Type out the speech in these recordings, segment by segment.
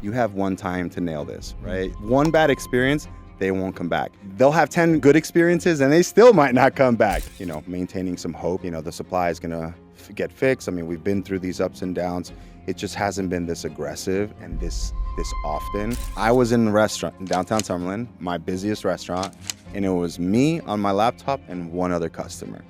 you have one time to nail this, right? One bad experience, they won't come back. They'll have 10 good experiences and they still might not come back. Maintaining some hope, the supply is gonna get fixed. I mean, we've been through these ups and downs. It just hasn't been this aggressive and this often. I was in a restaurant in downtown Summerlin, my busiest restaurant, and it was me on my laptop and one other customer.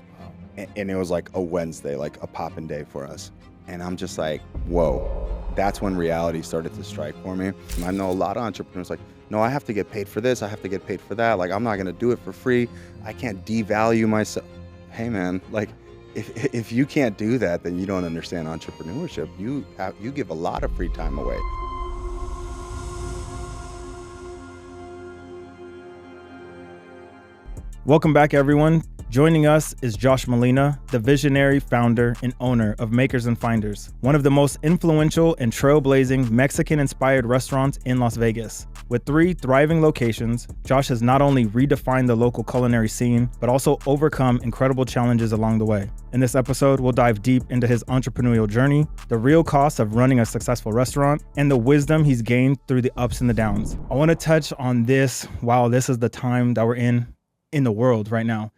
And it was like a Wednesday, like a poppin' day for us. And I'm just like, whoa, that's when reality started to strike for me. And I know a lot of entrepreneurs like, no, I have to get paid for this, I have to get paid for that. Like, I'm not gonna do it for free. I can't devalue myself. Hey man, like, if you can't do that, then you don't understand entrepreneurship. You give a lot of free time away. Welcome back, everyone. Joining us is Josh Molina, the visionary founder and owner of Makers and Finders, one of the most influential and trailblazing Mexican-inspired restaurants in Las Vegas. With 3 thriving locations, Josh has not only redefined the local culinary scene, but also overcome incredible challenges along the way. In this episode, we'll dive deep into his entrepreneurial journey, the real costs of running a successful restaurant, and the wisdom he's gained through the ups and the downs. I want to touch on this while this is the time that we're in the world right now.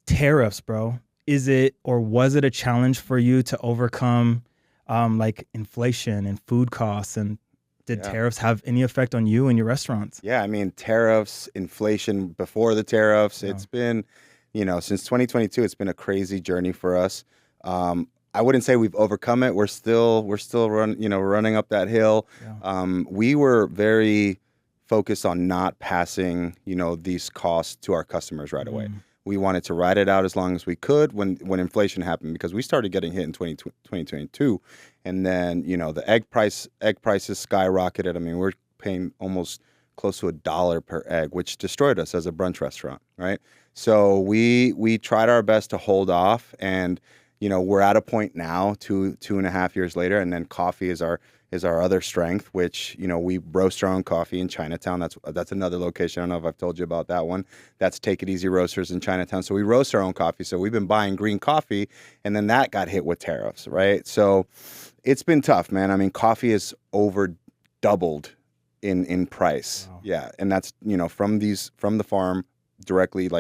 Tariffs, bro. Is it or was it a challenge for you to overcome like inflation and food costs? And did tariffs have any effect on you and your restaurants? Yeah, I mean, tariffs, inflation before the tariffs, It's been, since 2022, it's been a crazy journey for us. I wouldn't say we've overcome it. We're still running up that hill. Yeah. We were very focused on not passing, these costs to our customers right away. We wanted to ride it out as long as we could when inflation happened, because we started getting hit in 2022. And then, the egg prices skyrocketed. I mean, we're paying almost close to $1 per egg, which destroyed us as a brunch restaurant, right? So we tried our best to hold off, and, we're at a point now, two and a half years later, and then coffee is our other strength, which, we roast our own coffee in Chinatown. That's another location. I don't know if I've told you about that one. That's Take It Easy Roasters in Chinatown. So we roast our own coffee. So we've been buying green coffee, and then that got hit with tariffs, right? So it's been tough, man. I mean, coffee is over doubled in price. Wow. Yeah. And that's, from the farm directly,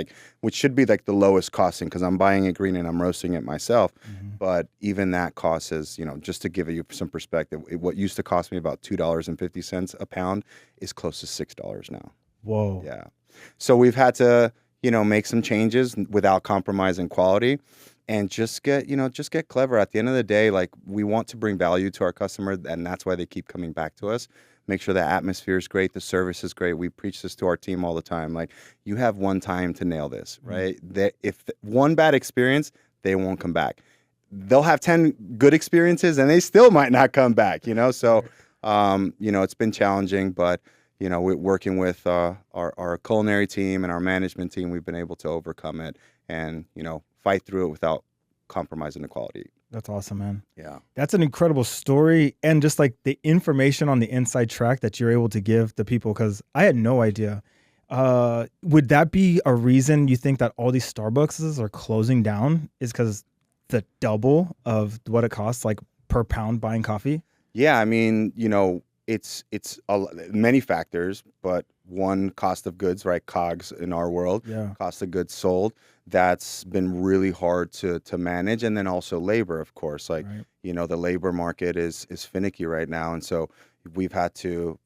which should be like the lowest costing, because I'm buying it green and I'm roasting it myself. Mm-hmm. But even that cost is, just to give you some perspective, what used to cost me about $2.50 a pound is close to $6 now. Whoa. Yeah. So we've had to, make some changes without compromising quality, and just get clever. At the end of the day, we want to bring value to our customer, and that's why they keep coming back to us. Make sure the atmosphere is great, the service is great. We preach this to our team all the time. You have one time to nail this, right? If one bad experience, they won't come back. They'll have 10 good experiences and they still might not come back, So, it's been challenging, but, we're working with our culinary team and our management team. We've been able to overcome it and, fight through it without compromising the quality. That's awesome, man. Yeah. That's an incredible story. And just like the information on the inside track that you're able to give the people, because I had no idea. Would that be a reason you think that all these Starbucks are closing down, is because the double of what it costs, per pound buying coffee? Yeah. I mean, it's many factors, but one, cost of goods, right? COGS in our world, cost of goods sold. That's been really hard to manage. And then also labor, of course, right. The labor market is finicky right now. And so we've had to,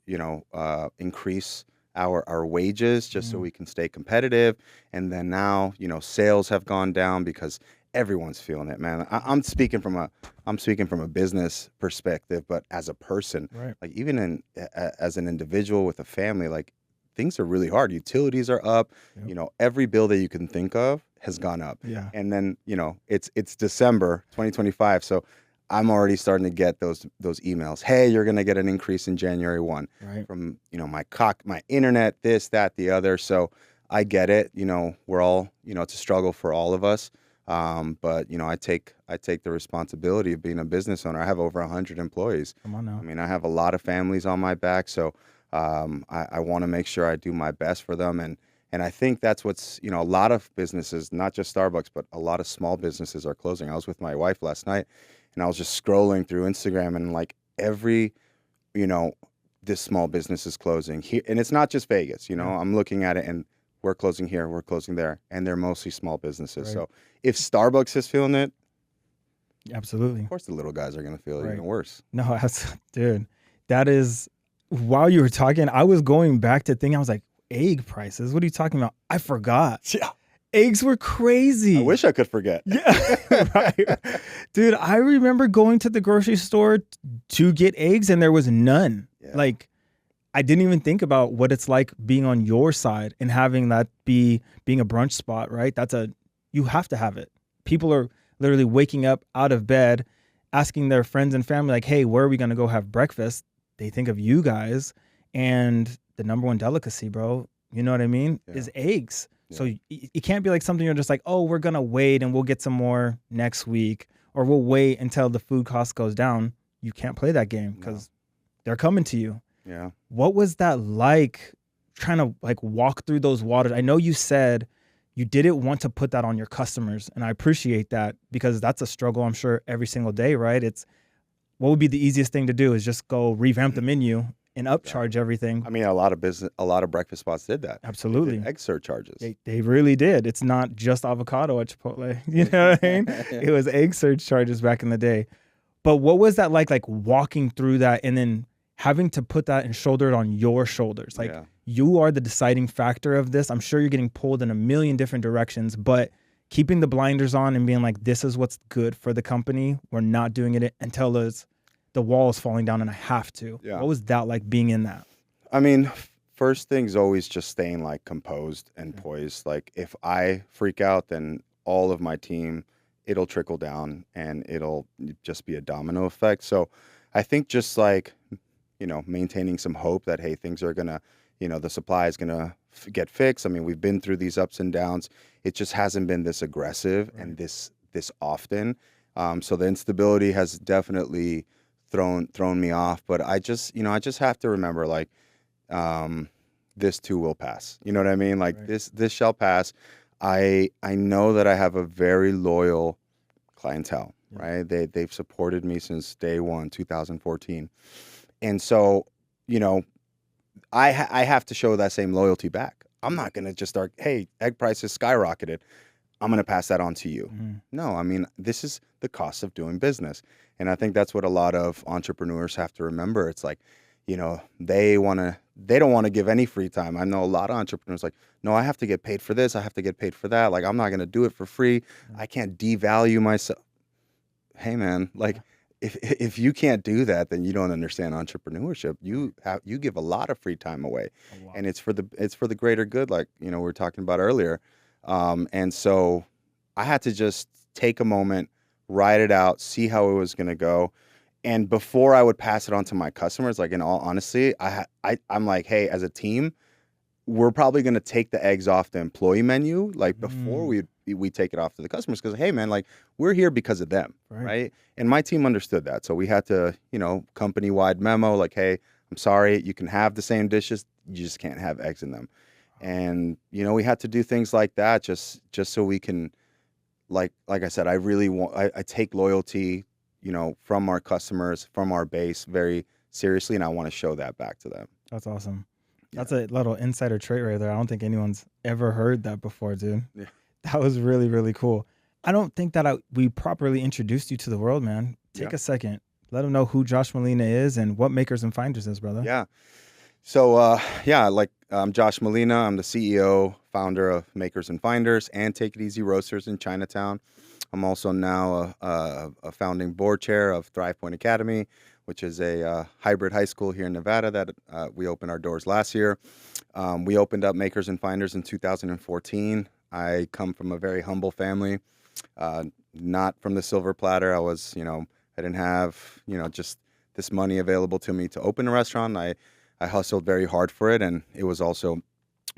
increase our wages just so we can stay competitive. And then now, sales have gone down because everyone's feeling it, man. I'm speaking from a business perspective, but as a person, right. Even as an individual with a family, things are really hard. Utilities are up. Yep. Every bill that you can think of has gone up. Yeah. And then, it's December 2025. So I'm already starting to get those emails. Hey, you're going to get an increase in January 1 right. from, my internet, this, that, the other. So I get it. We're all, it's a struggle for all of us. But I take the responsibility of being a business owner. I have over 100 employees. Come on now. I mean, I have a lot of families on my back. So I want to make sure I do my best for them. And I think that's what's, a lot of businesses, not just Starbucks, but a lot of small businesses are closing. I was with my wife last night and I was just scrolling through Instagram and every, this small business is closing here. And it's not just Vegas, you know, I'm looking at it and we're closing here, we're closing there, and they're mostly small businesses. Right. So if Starbucks is feeling it, absolutely, of course the little guys are going to feel it even worse. No, dude, that is, while you were talking, I was going back to thinking, I was like, egg prices, what are you talking about? I forgot. Yeah. Eggs were crazy. I wish I could forget. Yeah, right. Dude, I remember going to the grocery store to get eggs and there was none. Yeah. Like, I didn't even think about what it's like being on your side and having that being a brunch spot, right? You have to have it. People are literally waking up out of bed, asking their friends and family, like, hey, where are we going to go have breakfast? They think of you guys. And the number one delicacy, bro, you know what I mean, is eggs. Yeah. So it can't be like something you're just like, oh, we're going to wait and we'll get some more next week, or we'll wait until the food cost goes down. You can't play that game because they're coming to you. Yeah. What was that like, trying to like walk through those waters? I know you said you didn't want to put that on your customers, and I appreciate that because that's a struggle, I'm sure, every single day, right? What would be the easiest thing to do is just go revamp the menu and upcharge everything. I mean, a lot of breakfast spots did that. Absolutely. Egg surcharges. They really did. It's not just avocado at Chipotle. You know what I mean? It was egg surcharges back in the day. But what was that like walking through that and then having to put that and shoulder it on your shoulders? Like, you are the deciding factor of this. I'm sure you're getting pulled in a million different directions, but keeping the blinders on and being like, this is what's good for the company. We're not doing it until the wall is falling down and I have to. Yeah. What was that like being in that? I mean, first thing's always just staying like composed and poised. Like, if I freak out, then all of my team, it'll trickle down and it'll just be a domino effect. So I think just like, you know, maintaining some hope that, hey, things are going to, you know, the supply is going to get fixed. I mean, we've been through these ups and downs. It just hasn't been this aggressive and this often. So the instability has definitely thrown me off, but I just have to remember, like, this too will pass. You know what I mean? Like, this shall pass. I know that I have a very loyal clientele, right? They've supported me since day one, 2014. And so, you know, I have to show that same loyalty back. I'm not going to just start, hey, egg prices skyrocketed, I'm going to pass that on to you. No, I mean, this is the cost of doing business. And I think that's what a lot of entrepreneurs have to remember. It's like, you know, they don't want to give any free time. I know a lot of entrepreneurs like, no, I have to get paid for this. I have to get paid for that. Like, I'm not going to do it for free. I can't devalue myself. Hey, man, like, if you can't do that, then you don't understand entrepreneurship. You give a lot of free time away, and it's for the greater good, like, you know, we were talking about earlier. And so I had to just take a moment, write it out, see how it was going to go. And before I would pass it on to my customers, like, in all honesty, I'm like, hey, as a team, we're probably going to take the eggs off the employee menu, like, before we take it off to the customers. Because, hey, man, like, we're here because of them, right? And my team understood that. So we had to, you know, company-wide memo, like, hey, I'm sorry, you can have the same dishes, you just can't have eggs in them. And, you know, we had to do things like that just so we can, like I said, I take loyalty, you know, from our customers, from our base very seriously, and I want to show that back to them. That's awesome. That's a little insider trait right there. I don't think anyone's ever heard that before, dude. Yeah. That was really, really cool. I don't think that we properly introduced you to the world, man. Take a second. Let them know who Josh Molina is and what Makers and Finders is, brother. Yeah. So, I'm Josh Molina. I'm the CEO, founder of Makers and Finders and Take It Easy Roasters in Chinatown. I'm also now a founding board chair of Thrive Point Academy, which is a hybrid high school here in Nevada that we opened our doors last year. We opened up Makers and Finders in 2014. I come from a very humble family, not from the silver platter. I didn't have, you know, just this money available to me to open a restaurant. I hustled very hard for it, and it was also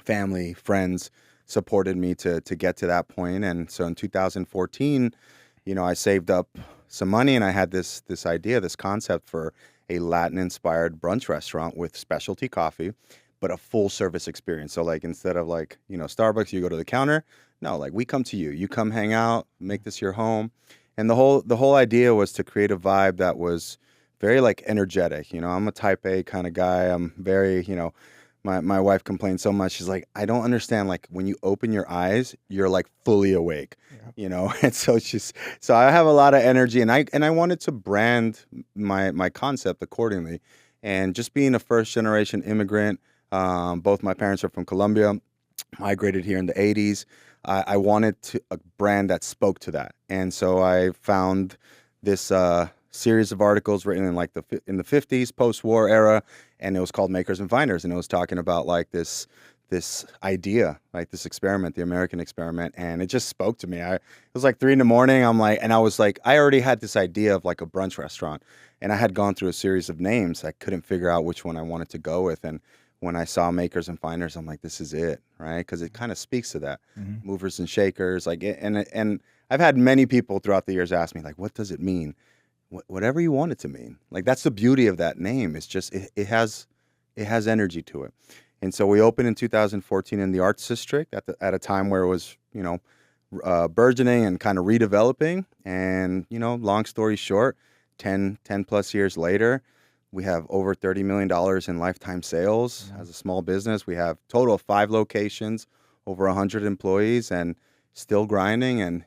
family, friends supported me to get to that point. And so in 2014, you know, I saved up some money and I had this idea, this concept for a Latin-inspired brunch restaurant with specialty coffee, but a full service experience. So, like, instead of, like, you know, Starbucks, you go to the counter. No, like, we come to you. You come hang out, make this your home. And the whole idea was to create a vibe that was very like energetic. I'm a type A kind of guy. I'm very, my wife complains so much. She's like, I don't understand. Like when you open your eyes, you're like fully awake, and so I have a lot of energy, and I wanted to brand my concept accordingly. And just being a first generation immigrant, both my parents are from Colombia, migrated here in the 80s. I wanted a brand that spoke to that. And so I found this series of articles written in like in the 50s, post-war era, and it was called Makers and Finders, and it was talking about like this idea, like this experiment, the American experiment, and it just spoke to me. It was like 3 a.m. I was like, I already had this idea of like a brunch restaurant, and I had gone through a series of names. I couldn't figure out which one I wanted to go with, and when I saw Makers and Finders, I'm like, this is it, right? Because it kind of speaks to that, movers and shakers, like, and I've had many people throughout the years ask me, like, what does it mean? Whatever you want it to mean. Like, that's the beauty of that name. It's just it has energy to it. And so we opened in 2014 in the Arts District at a time where it was burgeoning and kind of redeveloping. And long story short, 10 plus years later, we have over $30 million in lifetime sales as a small business. We have total of 5 locations, over 100 employees, and still grinding and,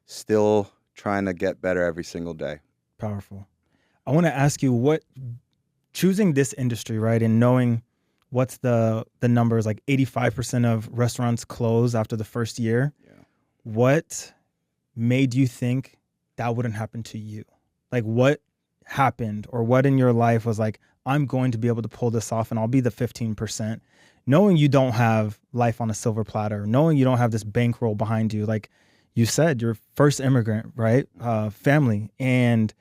still trying to get better every single day. Powerful. I want to ask you, what choosing this industry, right, and knowing what's the numbers, like 85% of restaurants close after the first year. Yeah. What made you think that wouldn't happen to you? Like, what happened, or what in your life was like, I'm going to be able to pull this off and I'll be the 15%, knowing you don't have life on a silver platter, knowing you don't have this bankroll behind you. Like you said, you're first immigrant, right? Family, and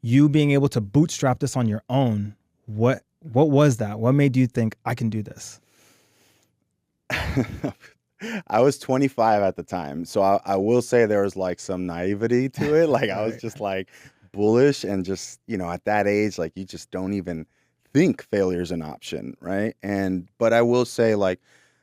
you being able to bootstrap this on your own. What was that? What made you think I can do this? I was 25 at the time. So I will say there was like some naivety to it. Like I was just like bullish, and just, at that age, like you just don't even think failure's an option, right? But I will say, like,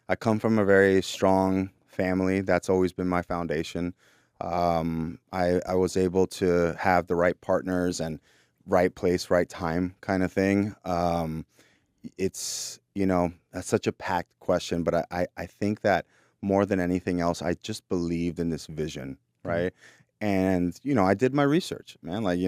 I come from a very strong family. That's always been my foundation. I was able to have the right partners and right place, right time kind of thing. It's, that's such a packed question, but I think that more than anything else, I just believed in this vision, right? And, I did my research, man. Like,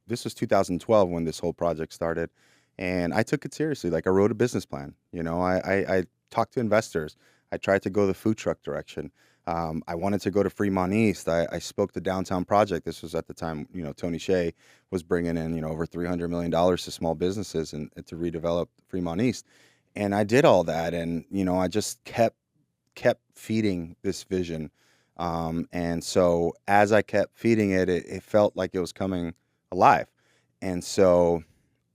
this was 2012 when this whole project started, and I took it seriously. Like, I wrote a business plan. I talked to investors. I tried to go the food truck direction. I wanted to go to Fremont East. I spoke to Downtown Project. This was at the time, Tony Hsieh was bringing in, over $300 million to small businesses and to redevelop Fremont East. And I did all that. And, I just kept feeding this vision. And so as I kept feeding it, it felt like it was coming alive. And so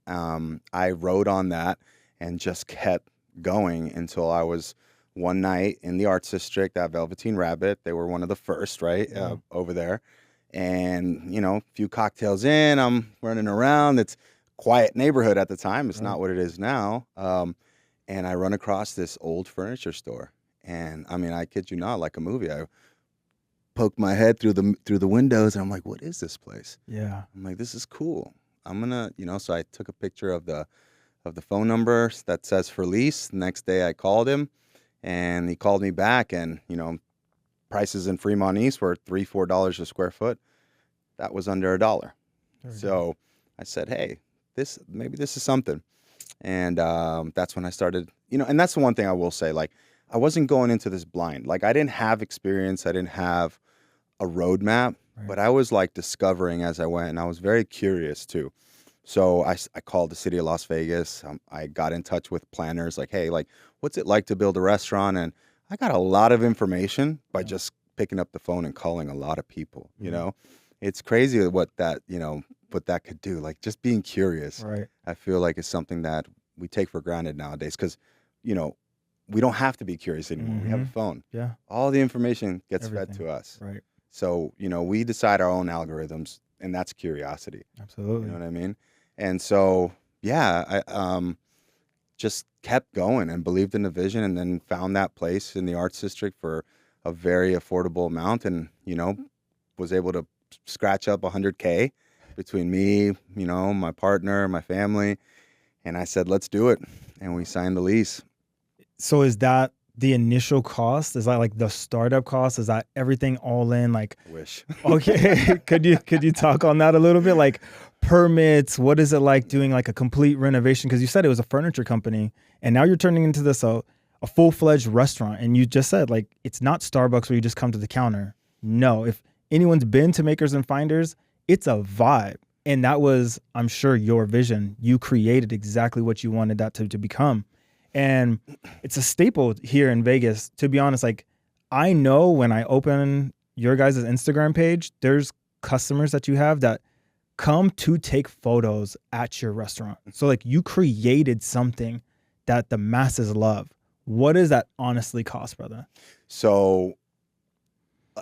I rode on that and just kept going until I was one night in the Arts District at Velveteen Rabbit. They were one of the first, right, over there. And, a few cocktails in, I'm running around. It's a quiet neighborhood at the time. It's not what it is now. And I run across this old furniture store. And, I kid you not, like a movie. I poked my head through the windows, and I'm like, what is this place? Yeah. I'm like, this is cool. I'm going to, so I took a picture of the phone number that says for lease. Next day I called him. And he called me back, and, prices in Fremont East were $3-4 a square foot. That was under $1. So I said, hey, maybe this is something. And that's when I started, and that's the one thing I will say, like, I wasn't going into this blind. Like, I didn't have experience. I didn't have a roadmap, but I was like discovering as I went, and I was very curious too. So I called the city of Las Vegas. I got in touch with planners, like, hey, like, what's it like to build a restaurant? And I got a lot of information by just picking up the phone and calling a lot of people. It's crazy what that could do. Like, just being curious. Right. I feel like it's something that we take for granted nowadays, because, we don't have to be curious anymore. We have a phone. Yeah. All the information gets fed to us. Right. So, we decide our own algorithms, and that's curiosity. Absolutely. You know what I mean? And so, yeah, I just kept going and believed in the vision, and then found that place in the Arts District for a very affordable amount, and, was able to scratch up $100K between me, my partner, my family. And I said, let's do it. And we signed the lease. So is that the initial cost? Is that like the startup cost? Is that everything all in? Like, I wish. Okay. Could you talk on that a little bit? Like permits, what is it like doing like a complete renovation? Because you said it was a furniture company and now you're turning into this a full-fledged restaurant. And you just said like, it's not Starbucks where you just come to the counter. No, if anyone's been to Makers and Finders, it's a vibe. And that was, I'm sure, your vision. You created exactly what you wanted that to become. And it's a staple here in Vegas. To be honest, like I know when I open your guys' Instagram page, there's customers that you have that come to take photos at your restaurant. So like you created something that the masses love. What does that honestly cost, brother? So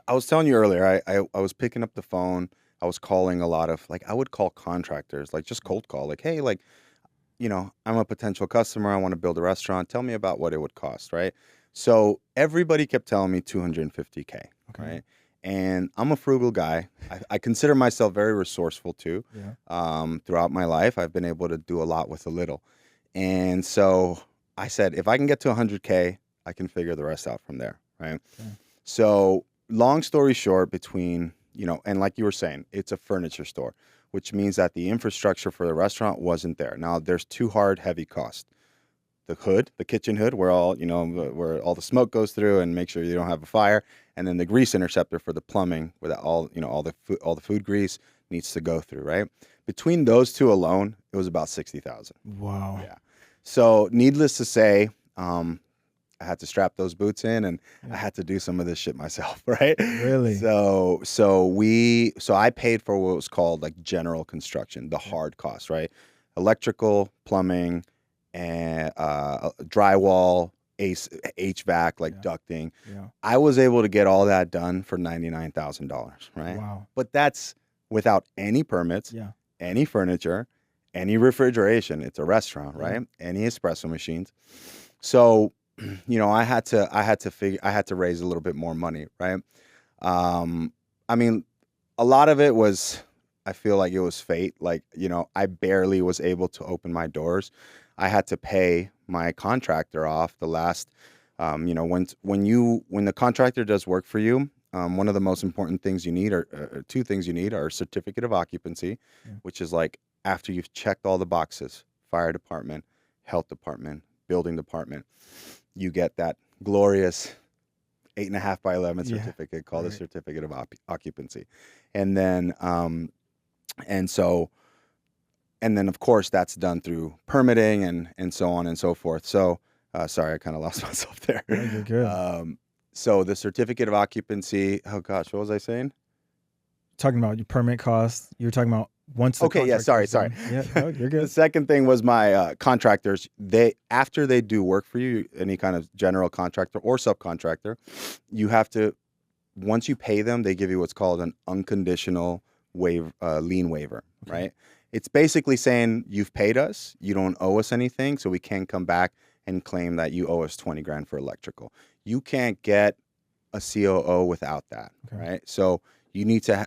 I was telling you earlier, I was picking up the phone. I was calling a lot of, I would call contractors, just cold call, hey, I'm a potential customer. I want to build a restaurant. Tell me about what it would cost, right? So everybody kept telling me $250K, right? And I'm a frugal guy. I consider myself very resourceful too. Yeah. Throughout my life, I've been able to do a lot with a little. And so I said, if I can get to 100K, I can figure the rest out from there, right? Okay. So long story short, between, and like you were saying, it's a furniture store, which means that the infrastructure for the restaurant wasn't there. Now there's two hard, heavy costs. The hood, the kitchen hood, where all the smoke goes through and make sure you don't have a fire. And then the grease interceptor for the plumbing, where all the food grease needs to go through, right? Between those two alone, it was about $60,000. Wow. Yeah. So needless to say, I had to strap those boots in and I had to do some of this shit myself, right? Really? So I paid for what was called general construction, the hard costs, right? Electrical, plumbing, and drywall, HVAC, ducting. Yeah. I was able to get all that done for $99,000, right? Wow. But that's without any permits, any furniture, any refrigeration. It's a restaurant, right? Any espresso machines. So I had to raise a little bit more money, right? I mean, a lot of it was, I feel like it was fate. I barely was able to open my doors. I had to pay my contractor off the last, when the contractor does work for you, one of the most important things you need are two things you need are a certificate of occupancy, which is after you've checked all the boxes, fire department, health department, building department, you get that glorious 8.5 by 11 certificate called a certificate of occupancy. And then, and then of course that's done through permitting and so on and so forth. So, sorry, I kind of lost myself there. Yeah, you're good. So the certificate of occupancy, oh gosh, what was I saying? Talking about your permit costs. You were talking about once the sorry. Yeah, no, you're good. The second thing was my contractors. After they do work for you, any kind of general contractor or subcontractor, you have to, once you pay them, they give you what's called an unconditional lien waiver, right? It's basically saying you've paid us, you don't owe us anything, so we can't come back and claim that you owe us 20 grand for electrical. You can't get a COO without that, right? So you need to.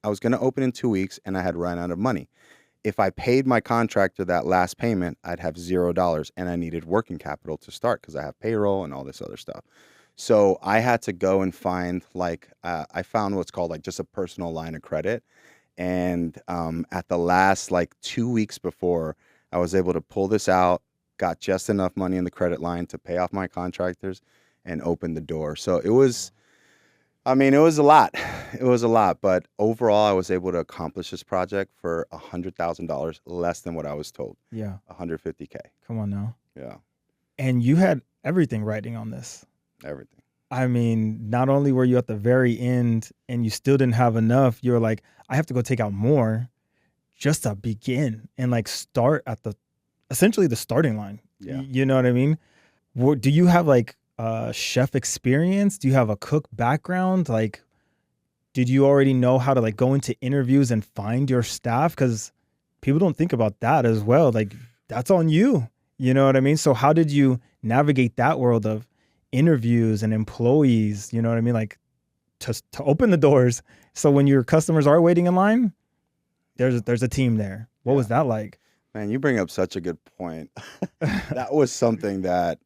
I was going to open in 2 weeks and I had run out of money. If I paid my contractor that last payment, I'd have $0 and I needed working capital to start because I have payroll and all this other stuff. So I had to go and find I found what's called just a personal line of credit. And at the last 2 weeks before, I was able to pull this out, got just enough money in the credit line to pay off my contractors and open the door. So it was a lot. It was a lot, but overall I was able to accomplish this project for $100,000 less than what I was told. Yeah. $150K. Come on now. Yeah. And you had everything writing on this. Everything. I mean, not only were you at the very end and you still didn't have enough, you were like, I have to go take out more just to begin and start at essentially the starting line. Yeah. You know what I mean? Do you have chef experience? Do you have a cook background? Did you already know how to go into interviews and find your staff? Because people don't think about that as well. That's on you. You know what I mean? So how did you navigate that world of interviews and employees? You know what I mean? To open the doors. So when your customers are waiting in line, there's a team there. What was that like? Man, you bring up such a good point. That was something that,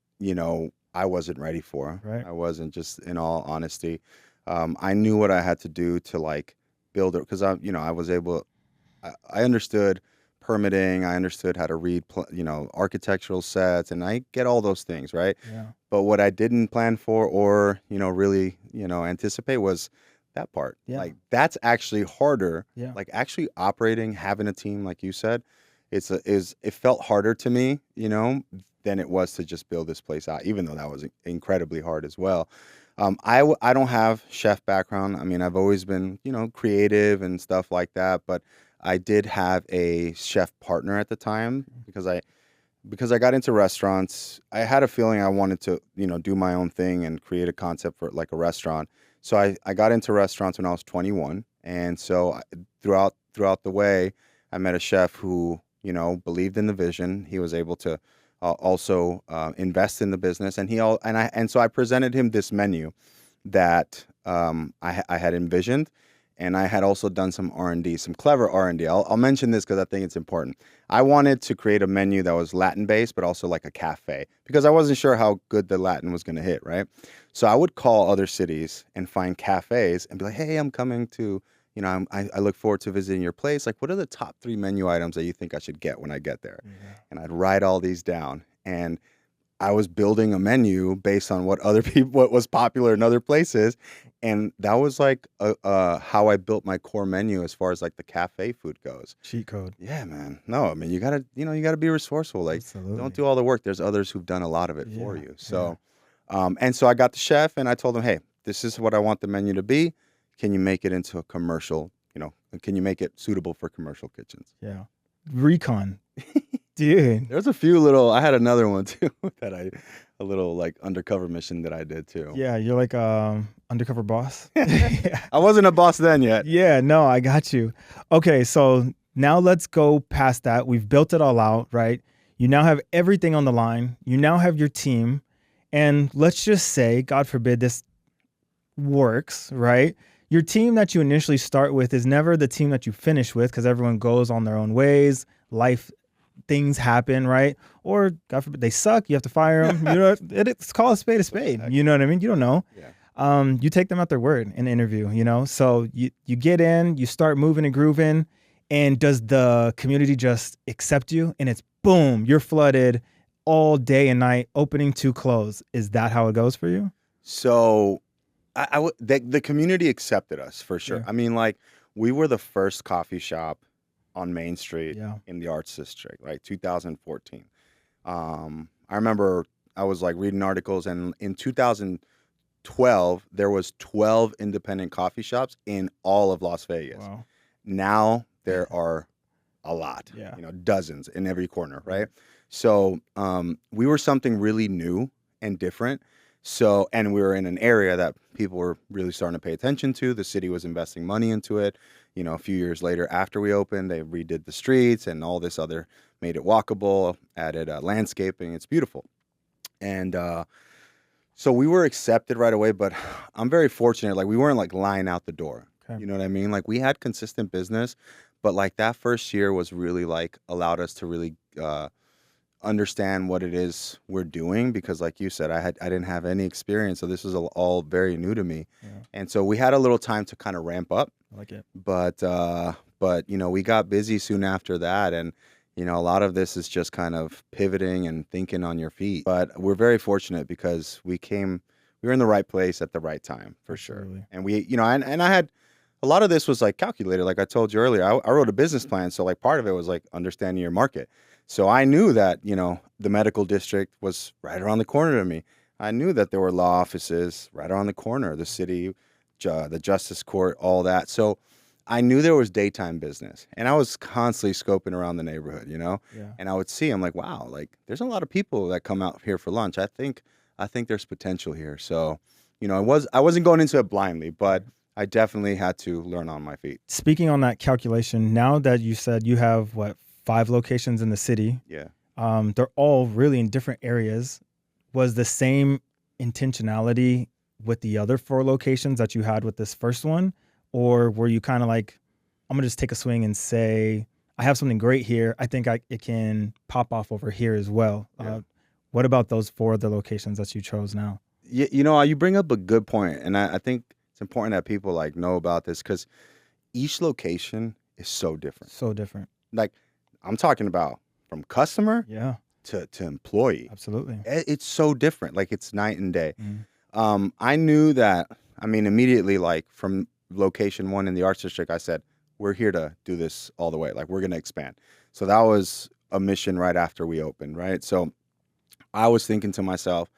I wasn't ready for. Right. I wasn't, just in all honesty. I knew what I had to do to like build it, because I was able, I understood permitting. I understood how to read, architectural sets, and I get all those things, right? Yeah. But what I didn't plan for or, really, anticipate was that part. Yeah. Like, that's actually harder. Yeah. Like, actually operating, having a team, like you said, it felt harder to me, than it was to just build this place out, even though that was incredibly hard as well. I don't have chef background. I mean, I've always been, creative and stuff like that, but I did have a chef partner at the time because I got into restaurants. I had a feeling I wanted to, do my own thing and create a concept for like a restaurant. So I got into restaurants when I was 21. And so throughout the way, I met a chef who, believed in the vision. He was able to also invest in the business. And so I presented him this menu that I had envisioned. And I had also done some R&D, some clever R&D. I'll mention this because I think it's important. I wanted to create a menu that was Latin-based, but also like a cafe, because I wasn't sure how good the Latin was going to hit, right? So I would call other cities and find cafes and be like, hey, I'm coming to, I look forward to visiting your place. Like, what are the top 3 menu items that you think I should get when I get there? Mm-hmm. And I'd write all these down. And I was building a menu based on what was popular in other places. And that was like how I built my core menu as far as like the cafe food goes. Cheat code. Yeah, man. No, I mean, you gotta be resourceful. Like, Absolutely. Don't do all the work. There's others who've done a lot of it for you. So, and so I got the chef and I told him, hey, this is what I want the menu to be. Can you make it into a commercial, can you make it suitable for commercial kitchens? Yeah. Recon. Dude. There's a few I had another one too a little like undercover mission that I did too. Yeah, you're like undercover boss. Yeah. I wasn't a boss then yet. Yeah, no, I got you. Okay, so now let's go past that. We've built it all out, right? You now have everything on the line. You now have your team. And let's just say, God forbid this works, right? Your team that you initially start with is never the team that you finish with, because everyone goes on their own ways. Life things happen, right? Or God forbid they suck, you have to fire them. It's called a spade a spade. Exactly. You know what I mean? You don't know. Yeah. You take them at their word in an interview, So you get in, you start moving and grooving, and does the community just accept you? And it's boom, you're flooded all day and night, opening to close. Is that how it goes for you? So the community accepted us for sure. Yeah. I mean, like, we were the first coffee shop on Main Street in the Arts District, like 2014. I remember I was like reading articles, and in 2012 there was 12 independent coffee shops in all of Las Vegas. Wow. Now there are a lot, dozens in every corner, right? So we were something really new and different. So, and we were in an area that people were really starting to pay attention to. The city was investing money into it. A few years later after we opened, they redid the streets and all this other, made it walkable, added landscaping. It's beautiful. And so we were accepted right away, but I'm very fortunate. Like, we weren't like lying out the door. Okay. You know what I mean? Like, we had consistent business, but like that first year was really like allowed us to really understand what it is we're doing, because like you said, I didn't have any experience, so this was all very new to me. Yeah. And so we had a little time to kind of ramp up. I like it. But we got busy soon after that, and a lot of this is just kind of pivoting and thinking on your feet. But we're very fortunate because we were in the right place at the right time, for Absolutely. Sure. And we, and I had a lot of this was like calculated, like I told you earlier. I wrote a business plan, so like part of it was like understanding your market. So I knew that, the medical district was right around the corner to me. I knew that there were law offices right around the corner, the city, the justice court, all that. So I knew there was daytime business, and I was constantly scoping around the neighborhood, Yeah. And I would see, I'm like, wow, like there's a lot of people that come out here for lunch. I think there's potential here. So, I wasn't going into it blindly, but I definitely had to learn on my feet. Speaking on that calculation, now that you said you have 5 locations in the city. Yeah. They're all really in different areas. Was the same intentionality with the other 4 locations that you had with this first one? Or were you kind of like, I'm gonna just take a swing and say, I have something great here. I think it can pop off over here as well. Yeah. What about those 4 other locations that you chose now? You know, you bring up a good point, and I think it's important that people like know about this because each location is so different. So different. Like I'm talking about from customer Yeah, to employee. absolutely. It's so different. Like it's night and day. Mm. I knew that. I mean, immediately, like from location 1 in the Arts District, I said, we're here to do this all the way. Like we're going to expand. So that was a mission right after we opened, right? So I was thinking to myself,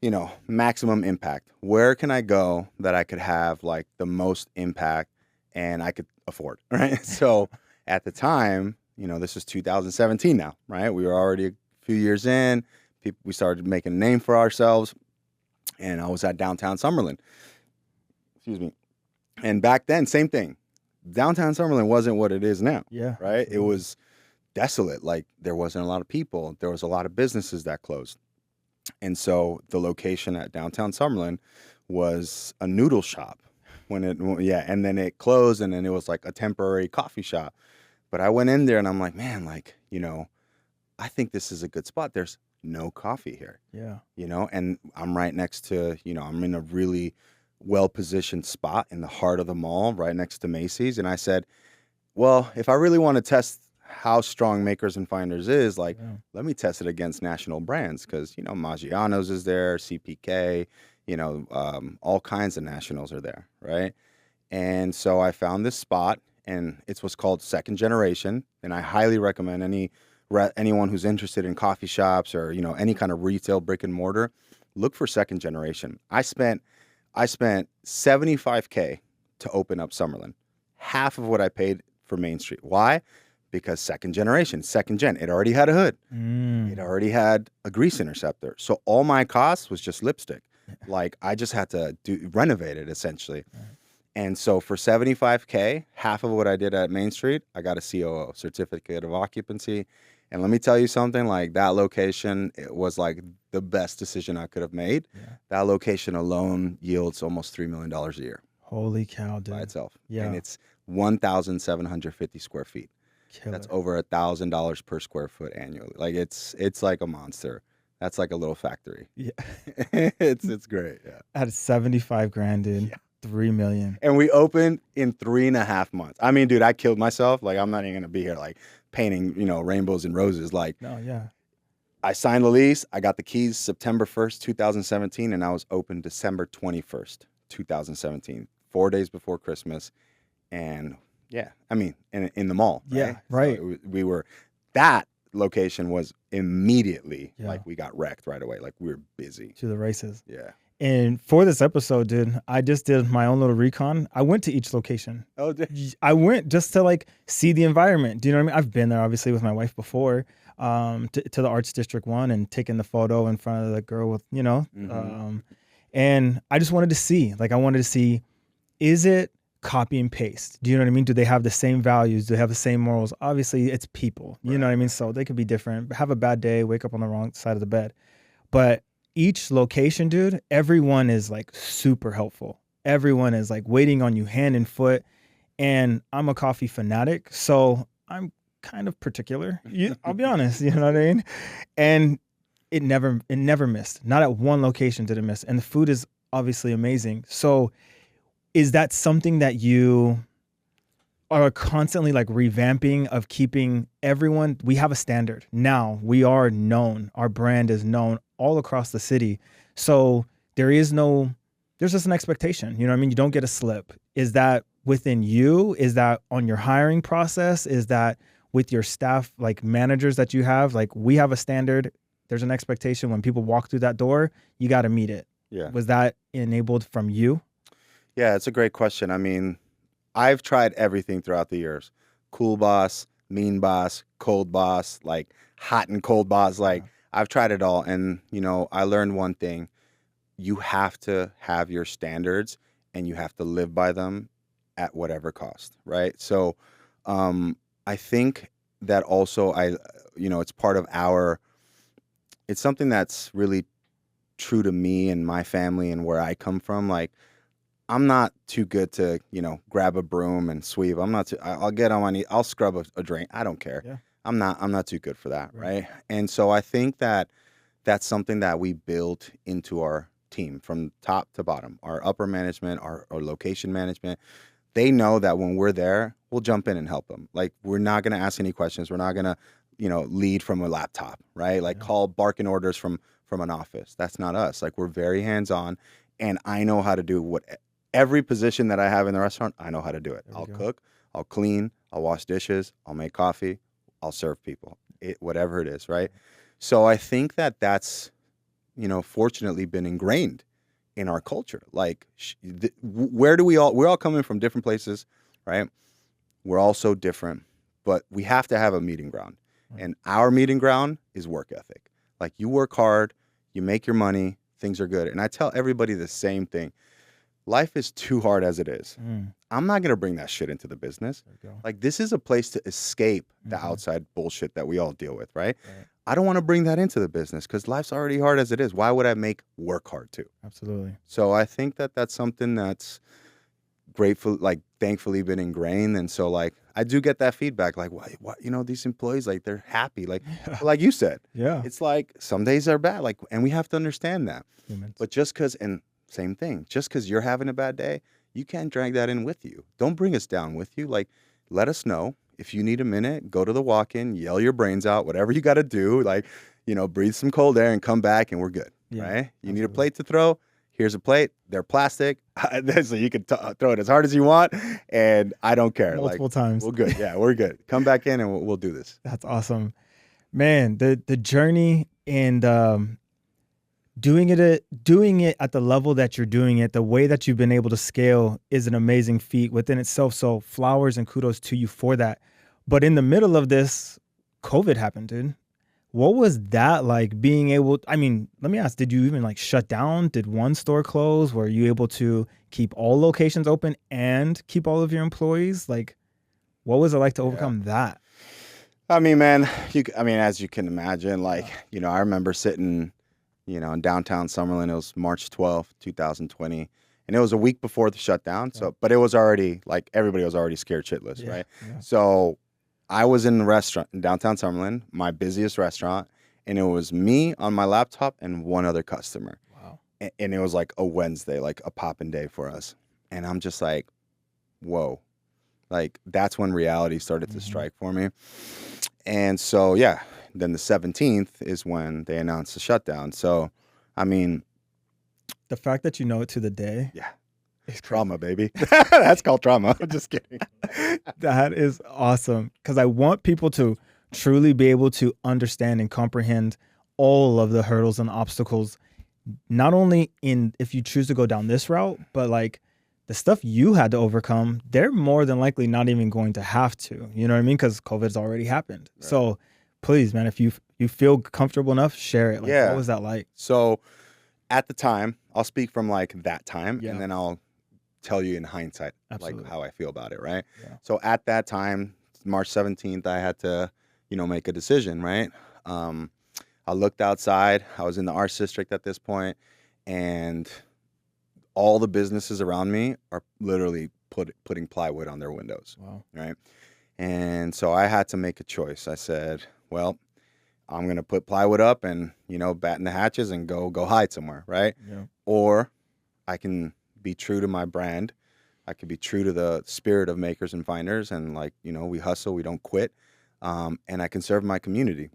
you know, maximum impact. Where can I go that I could have like the most impact and I could afford, right? So at the time, you know, this is 2017 now, right? We were already a few years in. We started making a name for ourselves, and I was at downtown Summerlin. Excuse me. And back then, same thing. Downtown Summerlin wasn't what it is now, Yeah. right? Absolutely. It was desolate. Like there wasn't a lot of people. There was a lot of businesses that closed. And so the location at downtown Summerlin was a noodle shop and then it closed and then it was like a temporary coffee shop. But I went in there and I'm like, man, like, you know, I think this is a good spot. There's no coffee here. Yeah. You know, and I'm right next to, you know, I'm in a really well-positioned spot in the heart of the mall, right next to Macy's. And I said, well, if I really want to test how strong Makers and Finders is, like, let me test it against national brands because, you know, Maggiano's is there, CPK, you know, all kinds of nationals are there, right? And so I found this spot, and it's what's called Second Generation, and I highly recommend anyone who's interested in coffee shops or, you know, any kind of retail brick and mortar, look for Second Generation. I spent $75K to open up Summerlin, half of what I paid for Main Street. Why? Because second gen, it already had a hood. It already had a grease interceptor. So all my costs was just lipstick. Like I just had to renovate it essentially. And so for $75K, half of what I did at Main Street, I got a COO, certificate of occupancy. And let me tell you something, like that location, it was like the best decision I could have made. Yeah. That location alone yields almost $3 million a year. Holy cow, dude. By itself. Yeah. And it's 1,750 square feet. Killer. That's over $1,000 per square foot annually. Like it's like a monster. That's like a little factory. Yeah. it's great. Yeah. At 75 grand, dude. Yeah. 3 million. And we opened in 3.5 months. I mean, dude, I killed myself. Like I'm not even gonna be here like painting, you know, rainbows and roses. Like no, yeah. I signed the lease, I got the keys September 1st, 2017, and I was open December 21st, 2017, 4 days before Christmas. And yeah, I mean, in the mall. Right? Yeah, right. So that location was immediately like we got wrecked right away. Like we were busy. To the races. Yeah. And for this episode, dude, I just did my own little recon. I went to each location. Oh, I went just to like see the environment. Do you know what I mean? I've been there obviously with my wife before, to the Arts District 1 and taking the photo in front of the girl with, you know, and I just wanted to see, is it copy and paste? Do you know what I mean? Do they have the same values? Do they have the same morals? Obviously, it's people. You know what I mean? So they could be different. Have a bad day, wake up on the wrong side of the bed. But each location, dude, everyone is like super helpful. Everyone is like waiting on you hand and foot. And I'm a coffee fanatic, so I'm kind of particular. I'll be honest, you know what I mean? And it never missed. Not at one location did it miss. And the food is obviously amazing. So is that something that you are constantly like revamping of keeping everyone? We have a standard. Now we are known. Our brand is known all across the city. So there's just an expectation. You know what I mean? You don't get a slip. Is that within you? Is that on your hiring process? Is that with your staff, like managers that you have? Like we have a standard. There's an expectation. When people walk through that door, you got to meet it. Yeah. Was that enabled from you? Yeah, it's a great question. I mean, I've tried everything throughout the years. Cool boss, mean boss, cold boss, like hot and cold boss. Like I've tried it all. And, you know, I learned one thing. You have to have your standards and you have to live by them at whatever cost, right? So I think that also it's part of it's something that's really true to me and my family and where I come from. Like I'm not too good to, grab a broom and sweep. I'll get on my knee. I'll scrub a drain. I don't care. Yeah. I'm not too good for that. Right. Right. And so I think that that's something that we built into our team from top to bottom, our upper management, our location management. They know that when we're there, we'll jump in and help them. Like, we're not going to ask any questions. We're not going to, lead from a laptop, right? Like, call barking orders from an office. That's not us. Like, we're very hands-on, and I know how to do every position that I have in the restaurant. I know how to do it. I'll cook, I'll clean, I'll wash dishes, I'll make coffee, I'll serve people, whatever it is, right? So I think that that's, fortunately been ingrained in our culture. Like, we're all coming from different places, right? We're all so different, but we have to have a meeting ground. Right. And our meeting ground is work ethic. Like, you work hard, you make your money, things are good. And I tell everybody the same thing. Life is too hard as it is. I'm not going to bring that shit into the business. Like, this is a place to escape the outside bullshit that we all deal with, right? I don't want to bring that into the business because life's already hard as it is. Why would I make work hard too? Absolutely. So I think that that's something that's thankfully been ingrained. And so, like, I do get that feedback, like, what, these employees, like, they're happy. Like, like you said, it's like some days are bad, like, and we have to understand that. Humans. But and same thing, just because you're having a bad day, you can't drag that in with you. Don't bring us down with you. Like, let us know. If you need a minute, go to the walk-in, yell your brains out, whatever you got to do, like, breathe some cold air and come back and we're good, right? You need a plate to throw. Here's a plate. They're plastic, so you can throw it as hard as you want, and I don't care. Multiple times. We're good. Yeah, we're good. Come back in and we'll do this. That's awesome. Man, the journey and doing it at the level that you're doing it, the way that you've been able to scale is an amazing feat within itself. So flowers and kudos to you for that. But in the middle of this, COVID happened, dude. What was that like, being able, let me ask, did you even like shut down? Did one store close? Were you able to keep all locations open and keep all of your employees? Like, what was it like to overcome that? I mean, man, as you can imagine, like, I remember sitting, in downtown Summerlin. It was March 12th, 2020. And it was a week before the shutdown. So, but it was already, like, everybody was already scared shitless, right? Yeah. So I was in the restaurant in downtown Summerlin, my busiest restaurant, and it was me on my laptop and one other customer. Wow. And it was like a Wednesday, like a poppin' day for us. And I'm just like, whoa. Like, that's when reality started to strike for me. And so, then the 17th is when they announced the shutdown. So, the fact that you know it to the day. Yeah. It's trauma, baby. That's called trauma. I'm just kidding. That is awesome. Because I want people to truly be able to understand and comprehend all of the hurdles and obstacles, not only if you choose to go down this route, but like the stuff you had to overcome, they're more than likely not even going to have to. You know what I mean? Because COVID's already happened. Right. So please, man, if you feel comfortable enough, share it. Like, what was that like? So at the time, I'll speak from like that time, and then I'll tell you in hindsight, like how I feel about it, right? Yeah. So at that time, March 17th, I had to, make a decision, right? I looked outside. I was in the arts district at this point, and all the businesses around me are literally putting plywood on their windows. Wow. Right? And so I had to make a choice. I said, well, I'm going to put plywood up and, batten the hatches and go hide somewhere, right? Yeah. Or I can be true to my brand. I could be true to the spirit of makers and finders, and we hustle, we don't quit, and I can serve my community.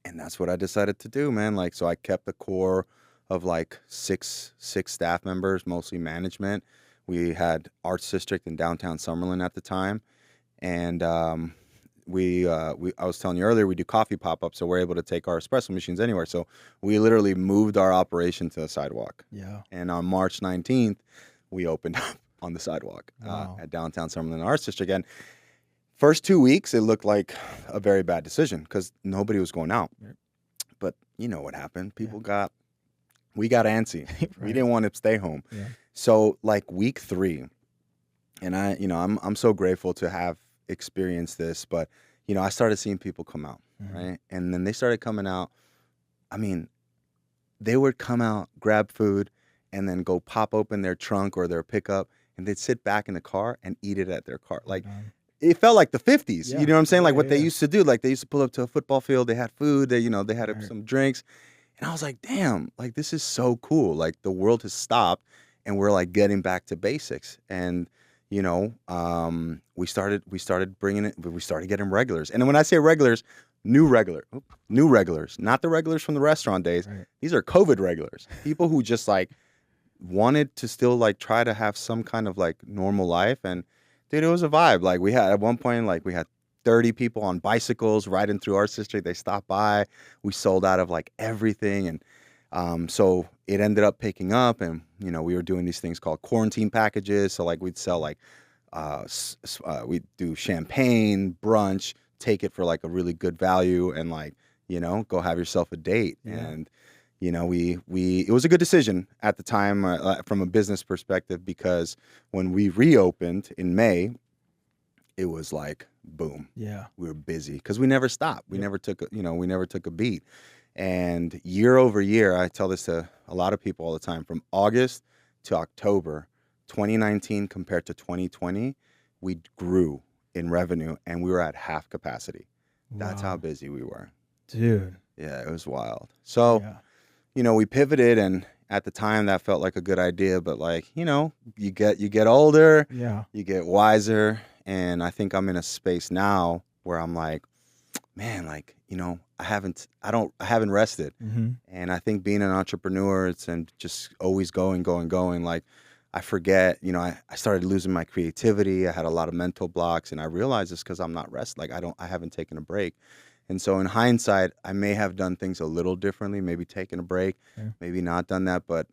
And that's what I decided to do, man. Like, so I kept the core of like six staff members, mostly management. We had arts district in downtown Summerlin at the time, and I was telling you earlier, we do coffee pop-ups, so we're able to take our espresso machines anywhere. So we literally moved our operation to the Sidewalk. Yeah. And on March 19th, we opened up on the Sidewalk at downtown Summerlin Arts District. And first 2 weeks, it looked like a very bad decision because nobody was going out. Right. But you know what happened? We got antsy. Right. We didn't want to stay home. Yeah. So like week 3, and I'm so grateful to have experienced this, but I started seeing people come out, right? And then they started coming out. They would come out, grab food, and then go pop open their trunk or their pickup, and they'd sit back in the car and eat it at their car. Like, it felt like the 50s. Yeah. You know what I'm saying? Yeah, Like what yeah, they yeah. used to do. Like they used to pull up to a football field. They had food. They, they had Right. some drinks. And I was like, damn, like this is so cool. Like the world has stopped and we're like getting back to basics. And, we started getting regulars. And when I say regulars, new regulars, not the regulars from the restaurant days. Right. These are COVID regulars. People who just like wanted to still like try to have some kind of like normal life. And dude, it was a vibe. Like we had at one point, like we had 30 people on bicycles riding through our street. They stopped by. We sold out of like everything. And so it ended up picking up, and, we were doing these things called quarantine packages. So like we'd sell like, we'd do champagne, brunch, take it for like a really good value, and like, go have yourself a date. Yeah. And, it was a good decision at the time from a business perspective, because when we reopened in May, it was like, boom. Yeah. We were busy because we never stopped. We never took a beat. And year over year, I tell this to a lot of people all the time, from August to October, 2019 compared to 2020, we grew in revenue and we were at half capacity. That's how busy we were. Dude. Yeah, it was wild. So, we pivoted, and at the time that felt like a good idea, but like, you get older, you get wiser. And I think I'm in a space now where I'm like, man, like, I haven't rested. Mm-hmm. And I think being an entrepreneur, and just always going, like I forget, I started losing my creativity. I had a lot of mental blocks, and I realized it's because I'm not rested. Like I haven't taken a break. And so in hindsight, I may have done things a little differently, maybe taken a break, maybe not done that. But,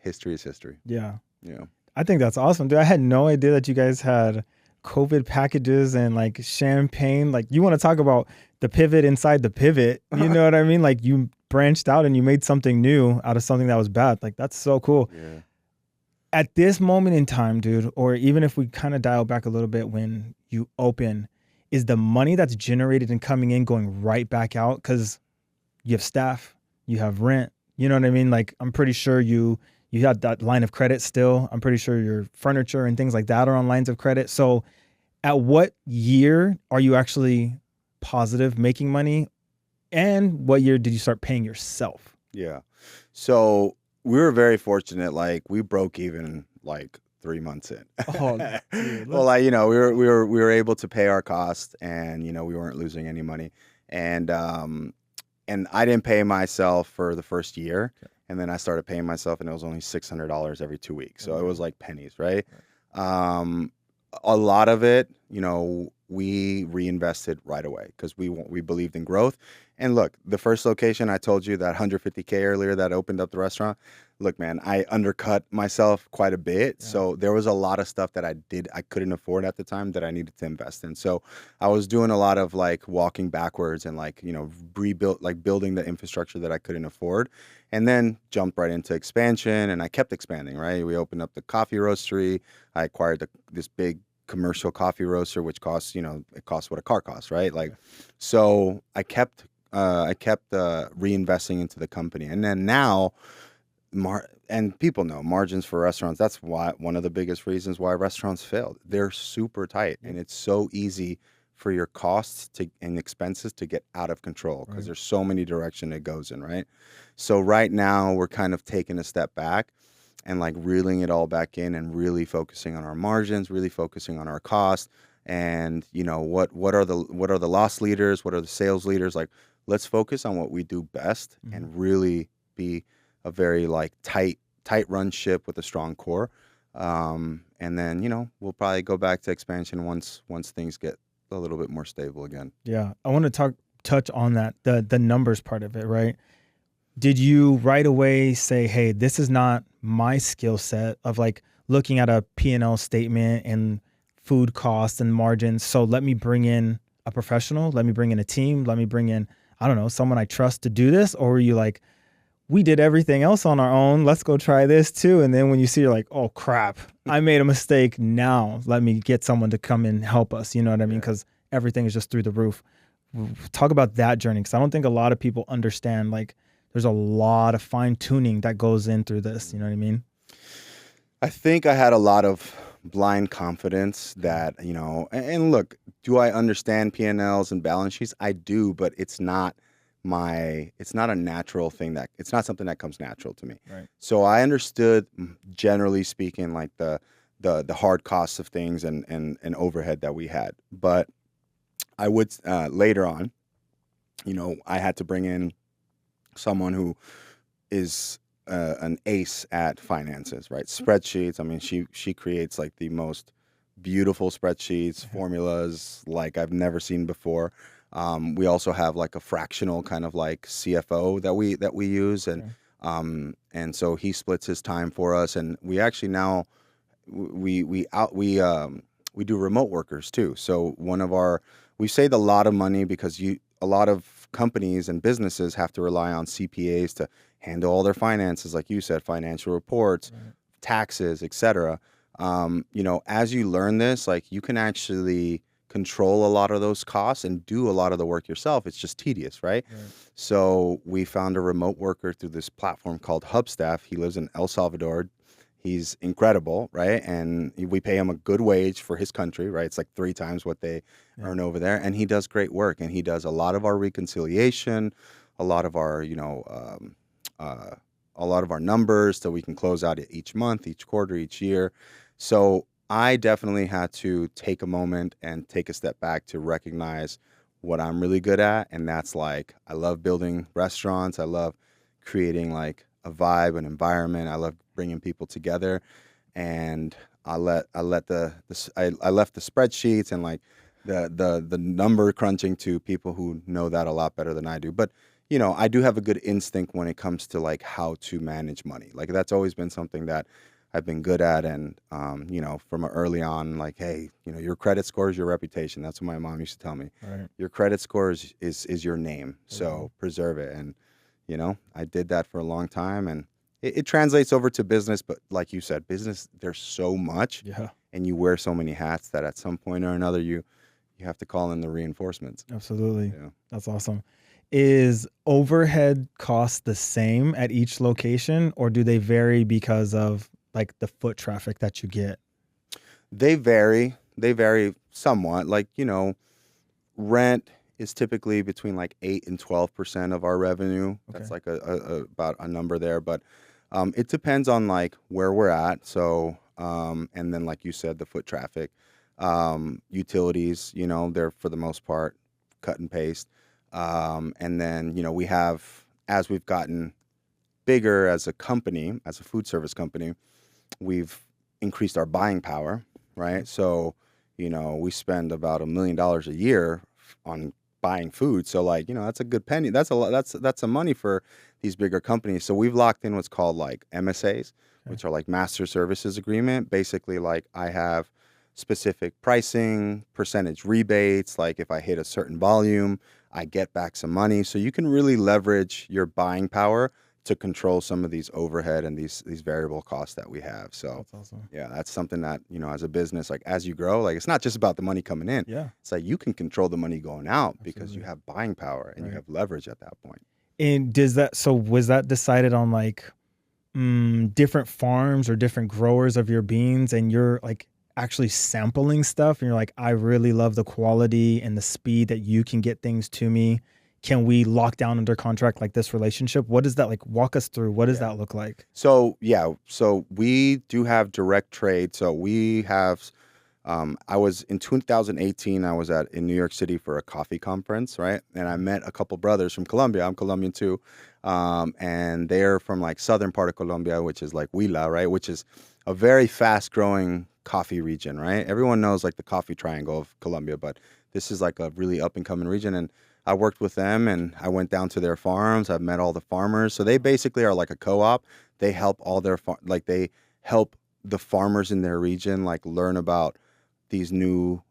history is history. Yeah. Yeah. I think that's awesome, dude. I had no idea that you guys had COVID packages and like champagne. Like, you want to talk about the pivot inside the pivot. You know what I mean? Like, you branched out and you made something new out of something that was bad. Like, that's so cool. Yeah. At this moment in time, dude, or even if we kind of dial back a little bit, when you open, is the money that's generated and coming in going right back out? Because you have staff, you have rent, you know what I mean? Like, I'm pretty sure you have that line of credit still. I'm pretty sure your furniture and things like that are on lines of credit. So at what year are you actually positive making money? And what year did you start paying yourself? Yeah. So we were very fortunate. Like, we broke even like 3 months in. Oh, dude, well, like, we were able to pay our costs, and, we weren't losing any money. And I didn't pay myself for the first year. Okay. And then I started paying myself, and it was only $600 every 2 weeks. So it was like pennies, right? A lot of it, we reinvested right away because we believed in growth. And look, the first location I told you, that $150K earlier that opened up the restaurant, look, man, I undercut myself quite a bit. Yeah. So there was a lot of stuff that I couldn't afford at the time that I needed to invest in. So I was doing a lot of like walking backwards and like, building the infrastructure that I couldn't afford, and then jumped right into expansion. And I kept expanding, right? We opened up the coffee roastery. I acquired this big commercial coffee roaster, which costs, it costs what a car costs, right? Like, so I kept reinvesting into the company. And then now, and people know margins for restaurants, that's why one of the biggest reasons why restaurants failed. They're super tight, and it's so easy for your costs and expenses to get out of control because there's so many directions it goes in, right? So right now we're kind of taking a step back and like reeling it all back in and really focusing on our margins, really focusing on our costs. And what are the loss leaders? What are the sales leaders? Like, let's focus on what we do best and really be a very like tight run ship with a strong core. And then, we'll probably go back to expansion once things get a little bit more stable again. Yeah. I want to touch on that, the numbers part of it, right? Did you right away say, hey, this is not my skill set of like looking at a P&L statement and food costs and margins, so let me bring in a professional, let me bring in a team, let me bring in, I don't know, someone I trust to do this? Or were you like, we did everything else on our own, let's go try this too? And then when you see, you're like, oh crap, I made a mistake, now let me get someone to come and help us, you know what I mean? Because everything is just through the roof. Talk about that journey, because I don't think a lot of people understand, like, there's a lot of fine tuning that goes in through this. You know what I mean? I think I had a lot of blind confidence that, and look, do I understand P&Ls and balance sheets? I do, but it's not a natural thing, it's not something that comes natural to me. Right. So I understood, generally speaking, like the hard costs of things and overhead that we had. But I would, later on, I had to bring in someone who is an ace at finances, right? Spreadsheets. I mean, she creates like the most beautiful spreadsheets, formulas like I've never seen before. We also have like a fractional kind of like CFO that we use, and so he splits his time for us, and we actually now we do remote workers too. So we saved a lot of money because a lot of companies and businesses have to rely on CPAs to handle all their finances, like you said, financial reports, taxes, etc. As you learn this, like you can actually control a lot of those costs and do a lot of the work yourself. It's just tedious, right? So we found a remote worker through this platform called Hubstaff. He lives in El Salvador. He's incredible, right? And we pay him a good wage for his country, right? It's like 3 times what they earn over there. And he does great work. And he does a lot of our reconciliation, a lot of our, a lot of our numbers so we can close out each month, each quarter, each year. So I definitely had to take a moment and take a step back to recognize what I'm really good at. And that's like, I love building restaurants. I love creating like a vibe, an environment. I love bringing people together, and I left the spreadsheets and like the number crunching to people who know that a lot better than I do. But I do have a good instinct when it comes to like how to manage money. Like that's always been something that I've been good at, and from early on, like, hey, your credit score is your reputation. That's what my mom used to tell me. Right. Your credit score is your name, so preserve it. And I did that for a long time, and it translates over to business. But like you said, business, there's so much, and you wear so many hats that at some point or another, you have to call in the reinforcements. Absolutely. Yeah. That's awesome. Is overhead costs the same at each location, or do they vary because of like the foot traffic that you get? They vary somewhat. Like, rent is typically between like 8 and 12% of our revenue. Okay. That's like about a number there, but it depends on like where we're at. So, and then like you said, the foot traffic, utilities, they're for the most part cut and paste. And then, we have, as we've gotten bigger as a company, as a food service company, we've increased our buying power, right? So, we spend about $1 million a year on buying food. So like, that's a good penny. That's a lot. That's some money for these bigger companies. So we've locked in what's called like MSAs, which are like master services agreement. Basically, like I have specific pricing, percentage rebates. Like if I hit a certain volume, I get back some money. So you can really leverage your buying power to control some of these overhead and these variable costs that we have. So that's awesome. Yeah, that's something that, as a business, like as you grow, like it's not just about the money coming in. Yeah. It's like you can control the money going out because you have buying power and you have leverage at that point. And was that decided on like different farms or different growers of your beans, and you're like actually sampling stuff and you're like, I really love the quality and the speed that you can get things to me. Can we lock down under contract like this relationship? What does that like? Walk us through. What does that look like? So we do have direct trade. So we have, I was in 2018, I was in New York City for a coffee conference, right? And I met a couple brothers from Colombia. I'm Colombian too. And they're from like southern part of Colombia, which is like Huila, right? Which is a very fast growing coffee region, right? Everyone knows like the coffee triangle of Colombia, but this is like a really up and coming region. And I worked with them and I went down to their farms. I've met all the farmers. So they basically are like a co-op. They help all their, they help the farmers in their region, like learn about these new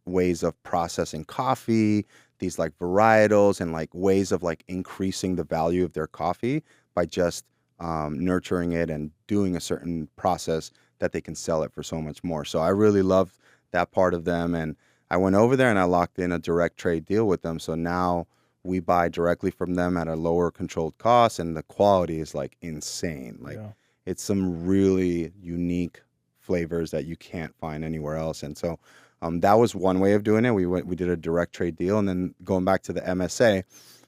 ways of processing coffee, these like varietals and like ways of like increasing the value of their coffee by just nurturing it and doing a certain process that they can sell it for so much more. So I really loved that part of them. And I went over there and I locked in a direct trade deal with them. So now We buy directly from them at a lower controlled cost, and the quality is like insane. Like it's some really unique flavors that you can't find anywhere else. And so that was one way of doing it. We did a direct trade deal, and then going back to the MSA,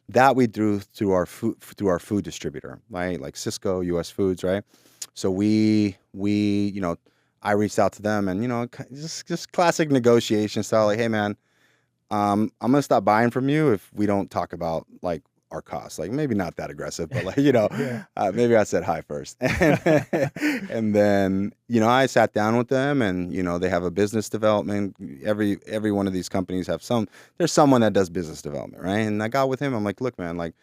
that we drew through our food distributor, right? Like Cisco, US Foods, right? So we I reached out to them, and just classic negotiation style, like, hey man, I'm gonna stop buying from you if we don't talk about like our costs. Like maybe not that aggressive, but like maybe I said hi first, and then I sat down with them, and they have a business development. Every one of these companies have there's someone that does business development, right? And I got with him. I'm like, look, man, like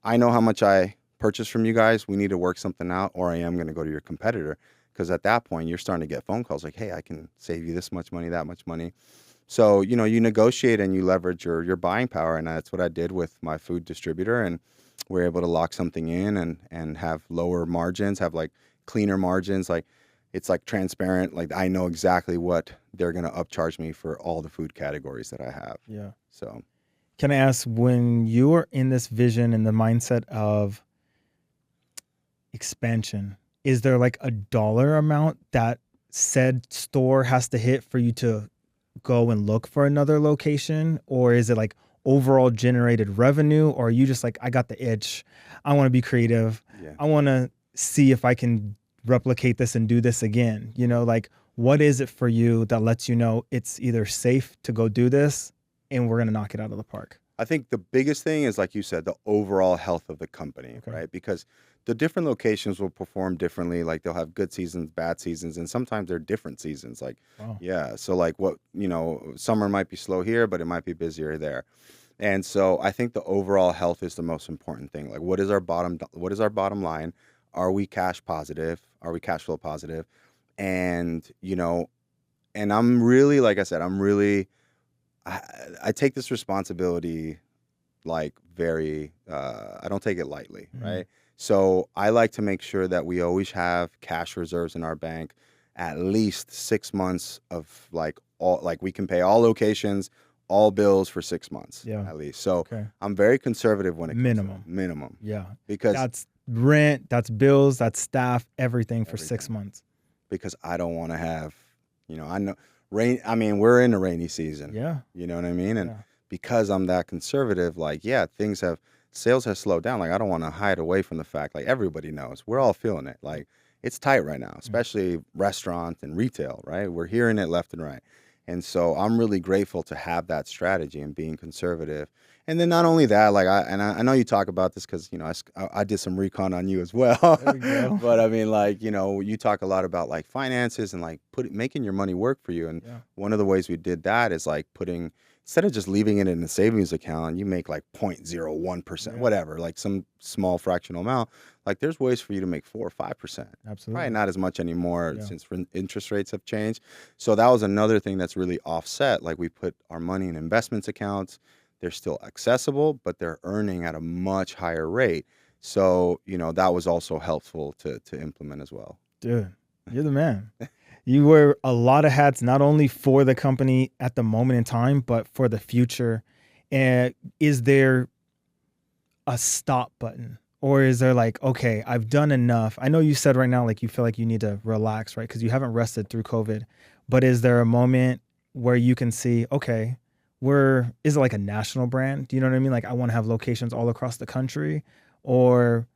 I know how much I purchase from you guys. We need to work something out, or I am gonna go to your competitor, because at that point you're starting to get phone calls like, hey, I can save you this much money, that much money. So, you negotiate and you leverage your buying power. And that's what I did with my food distributor. And we're able to lock something in and have lower margins, have like cleaner margins. Like it's like transparent. Like I know exactly what they're going to upcharge me for all the food categories that I have. Yeah. So can I ask, when you are in this vision and the mindset of expansion, is there like a dollar amount that said store has to hit for you to go and look for another location? Or is it like overall generated revenue? Or are you just like, I got the itch, I want to be creative, I want to see if I can replicate this and do this again? Like what is it for you that lets you know it's either safe to go do this and we're going to knock it out of the park? I think the biggest thing is, like you said, the overall health of the company, right? Because the different locations will perform differently. Like they'll have good seasons, bad seasons, and sometimes they're different seasons. Like, so like summer might be slow here, but it might be busier there. And so I think the overall health is the most important thing. Like what is our bottom line? Are we cash positive? Are we cash flow positive? And, and I'm really, like I said, I take this responsibility like very, I don't take it lightly, right? So I like to make sure that we always have cash reserves in our bank, at least 6 months of we can pay all locations, all bills for 6 months at least. So I'm very conservative when it comes to minimum. Yeah. Because that's rent, that's bills, that's staff, everything for 6 months. Because I don't want to have, I know we're in a rainy season. Yeah. You know what I mean? And because I'm that conservative, sales has slowed down. Like I don't want to hide away from the fact, like everybody knows, we're all feeling it. Like it's tight right now, especially restaurants and retail, right? We're hearing it left and right. And so I'm really grateful to have that strategy and being conservative. And then not only that, like I know you talk about this because, I did some recon on you as well. There we go. But I mean, you talk a lot about like finances and like making your money work for you. And one of the ways we did that is like instead of just leaving it in a savings account, you make like 0.01%, whatever, like some small fractional amount. Like there's ways for you to make 4 or 5%. Absolutely. Probably not as much anymore since interest rates have changed. So that was another thing that's really offset. Like we put our money in investments accounts. They're still accessible, but they're earning at a much higher rate. So, that was also helpful to implement as well. Dude, you're the man. You wear a lot of hats, not only for the company at the moment in time, but for the future. And is there a stop button? Or is there like, okay, I've done enough? I know you said right now, like you feel like you need to relax, right? Because you haven't rested through COVID. But is there a moment where you can see, okay, is it like a national brand? Do you know what I mean? Like I want to have locations all across the country, or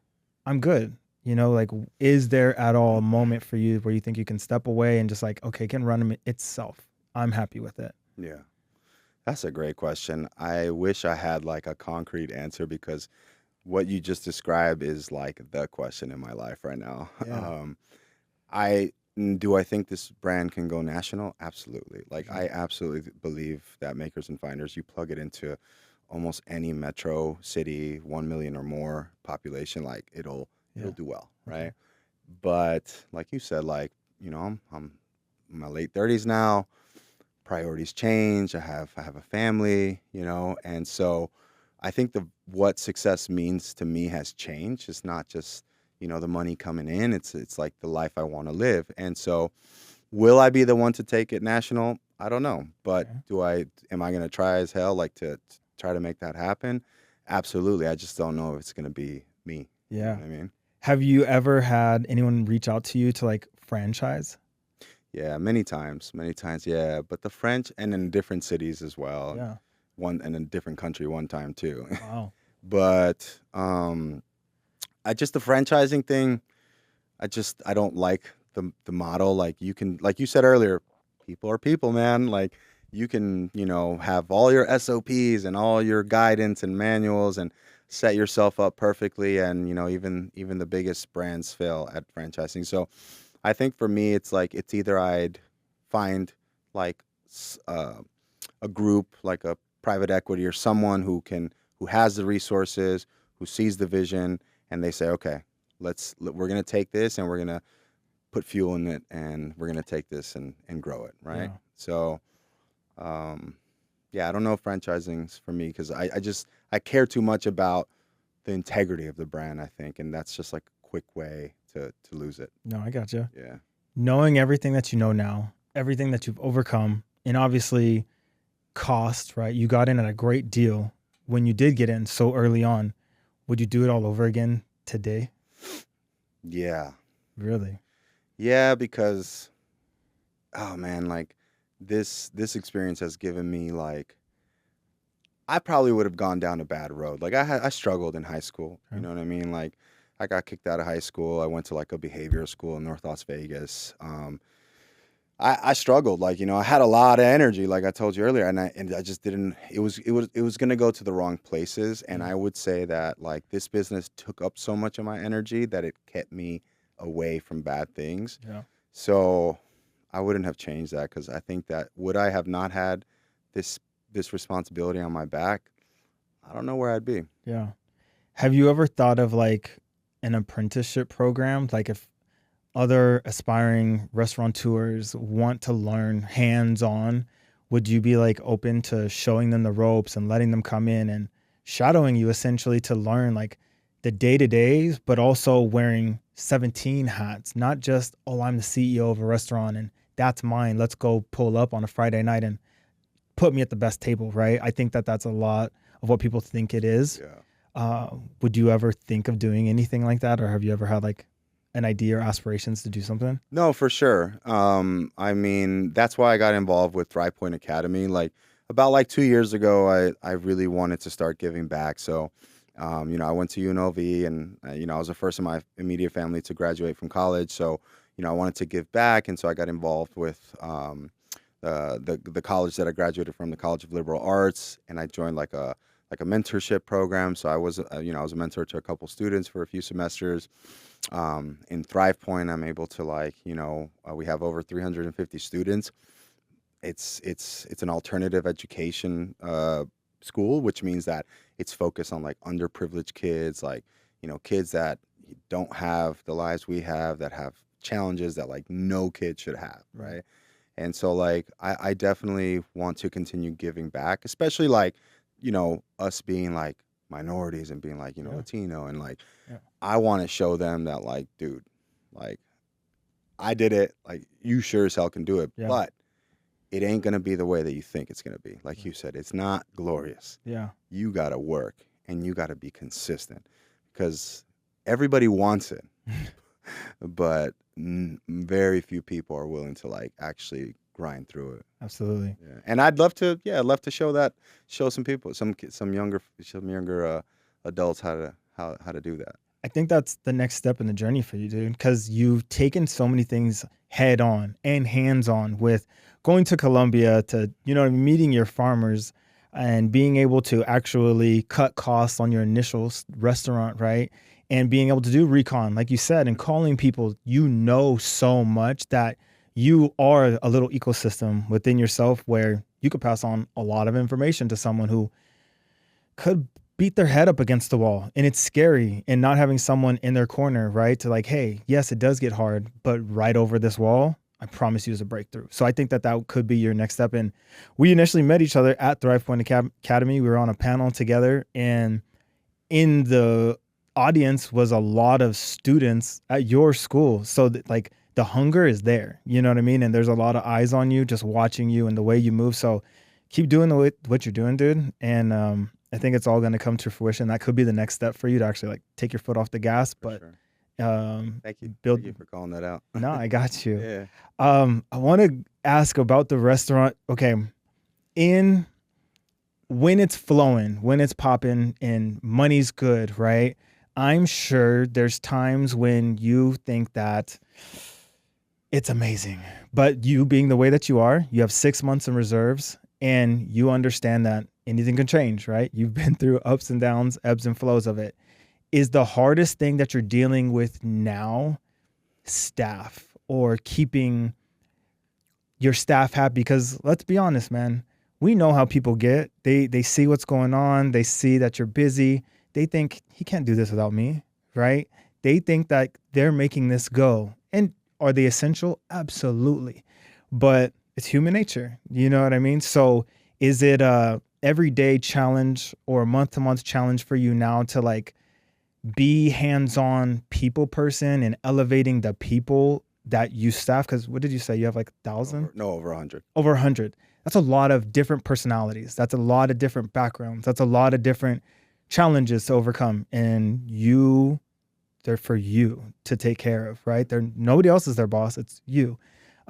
I'm good. Like, is there at all a moment for you where you think you can step away and just like, okay, it can run itself. I'm happy with it. Yeah, that's a great question. I wish I had like a concrete answer, because what you just described is like the question in my life right now. Yeah. Do I think this brand can go national? Absolutely. Like I absolutely believe that Makers and Finders, you plug it into almost any metro city, 1 million or more population, like it'll do well, right? But like you said, like, I'm in my late 30s now. Priorities change. I have a family, and so I think what success means to me has changed. It's not just the money coming in. It's like the life I want to live. And so, will I be the one to take it national? I don't know. But am I going to try as hell, like to try to make that happen? absolutely. I just don't know if it's going to be me. Yeah. You know what I mean? Have you ever had anyone reach out to you to like franchise? Yeah, many times. Yeah. But the French, and in different cities as well. Yeah. One, and in a different country one time too. Wow. But I just, the franchising thing, I don't like the model. Like you can, like you said earlier, people are people, man. Like you can, have all your SOPs and all your guidance and manuals and set yourself up perfectly. And, even the biggest brands fail at franchising. So I think for me, it's like, it's either I'd find like a group, like a private equity or someone who has the resources, who sees the vision, and they say, okay, we're going to take this and we're going to put fuel in it, and we're going to take this and grow it. Right. Yeah. So, I don't know if franchising's for me, because I care too much about the integrity of the brand, I think. And that's just like a quick way to lose it. No, I got you. Yeah. Knowing everything that you know now, everything that you've overcome, and obviously cost, right? You got in at a great deal when you did get in so early on. Would you do it all over again today? Yeah. Really? Yeah, because, oh man, like this experience has given me, like, I probably would have gone down a bad road. Like I struggled in high school. You know what I mean? Like I got kicked out of high school. I went to like a behavioral school in North Las Vegas. I struggled. Like, I had a lot of energy, like I told you earlier, and I just didn't. It was going to go to the wrong places, and I would say that like this business took up so much of my energy that it kept me away from bad things. Yeah. So I wouldn't have changed that, because I think that would I have not had this responsibility on my back, I don't know where I'd be. Yeah. Have you ever thought of like an apprenticeship program? Like if other aspiring restaurateurs want to learn hands-on, would you be like open to showing them the ropes and letting them come in and shadowing you essentially to learn like the day-to-days, but also wearing 17 hats, not just, oh, I'm the CEO of a restaurant and that's mine. Let's go pull up on a Friday night and put me at the best table, right? I think that that's a lot of what people think it is. Yeah. Would you ever think of doing anything like that? Or have you ever had like an idea or aspirations to do something? No, for sure. I mean, that's why I got involved with Thrive Point Academy. Like about like 2 years ago, I really wanted to start giving back. So, I went to UNLV, and, I was the first in my immediate family to graduate from college. So, I wanted to give back. And so I got involved with the college that I graduated from, the College of Liberal Arts, and I joined like a mentorship program. So I was I was a mentor to a couple students for a few semesters. In Thrive Point, I'm able to we have over 350 students. It's an alternative education school, which means that it's focused on like underprivileged kids, like kids that don't have the lives we have, that have challenges that like no kid should have, right? And so like I definitely want to continue giving back, especially like us being like minorities and being like Latino, and like I want to show them that like, dude, like I did it, like you sure as hell can do it, but it ain't gonna be the way that you think it's gonna be. Like you said, it's not glorious. Yeah. You gotta work and you gotta be consistent, because everybody wants it, but very few people are willing to like actually grind through it. Absolutely. Yeah. And I'd love to show some people, some younger adults how to do that. I think that's the next step in the journey for you, dude, because you've taken so many things head on and hands on, with going to Colombia to, meeting your farmers and being able to actually cut costs on your initial restaurant, right? And being able to do Recon, like you said, and calling people, so much that you are a little ecosystem within yourself where you could pass on a lot of information to someone who could beat their head up against the wall. And it's scary, and not having someone in their corner, right? To like, hey, yes, it does get hard, but right over this wall, I promise you is a breakthrough. So I think that could be your next step. And we initially met each other at Thrive Point Academy. We were on a panel together, and in the audience was a lot of students at your school. So like the hunger is there, you know what I mean? And there's a lot of eyes on you, just watching you and the way you move. So keep doing what you're doing, dude. And I think it's all going to come to fruition. That could be the next step for you to actually like take your foot off the gas, but Sure. Thank you for calling that out. No, I got you. Yeah. I want to ask about the restaurant. Okay. When it's flowing, when it's popping and money's good, right? I'm sure there's times when you think that it's amazing, but you being the way that you are, you have 6 months in reserves and you understand that anything can change, right? You've been through ups and downs, ebbs and flows of it. Is the hardest thing that you're dealing with now staff or keeping your staff happy? Because let's be honest, man, we know how people get. They see what's going on. They see that you're busy. They think he can't do this without me, right? They think that they're making this go. And are they essential? Absolutely. But it's human nature. You know what I mean? So is it a everyday challenge or a month-to-month challenge for you now to like be hands-on people person and elevating the people that you staff? Because what did you say? You have like 1,000? Over 100. Over 100. That's a lot of different personalities. That's a lot of different backgrounds. That's a lot of different challenges to overcome. And they're for you to take care of, right? Nobody else is their boss. It's you.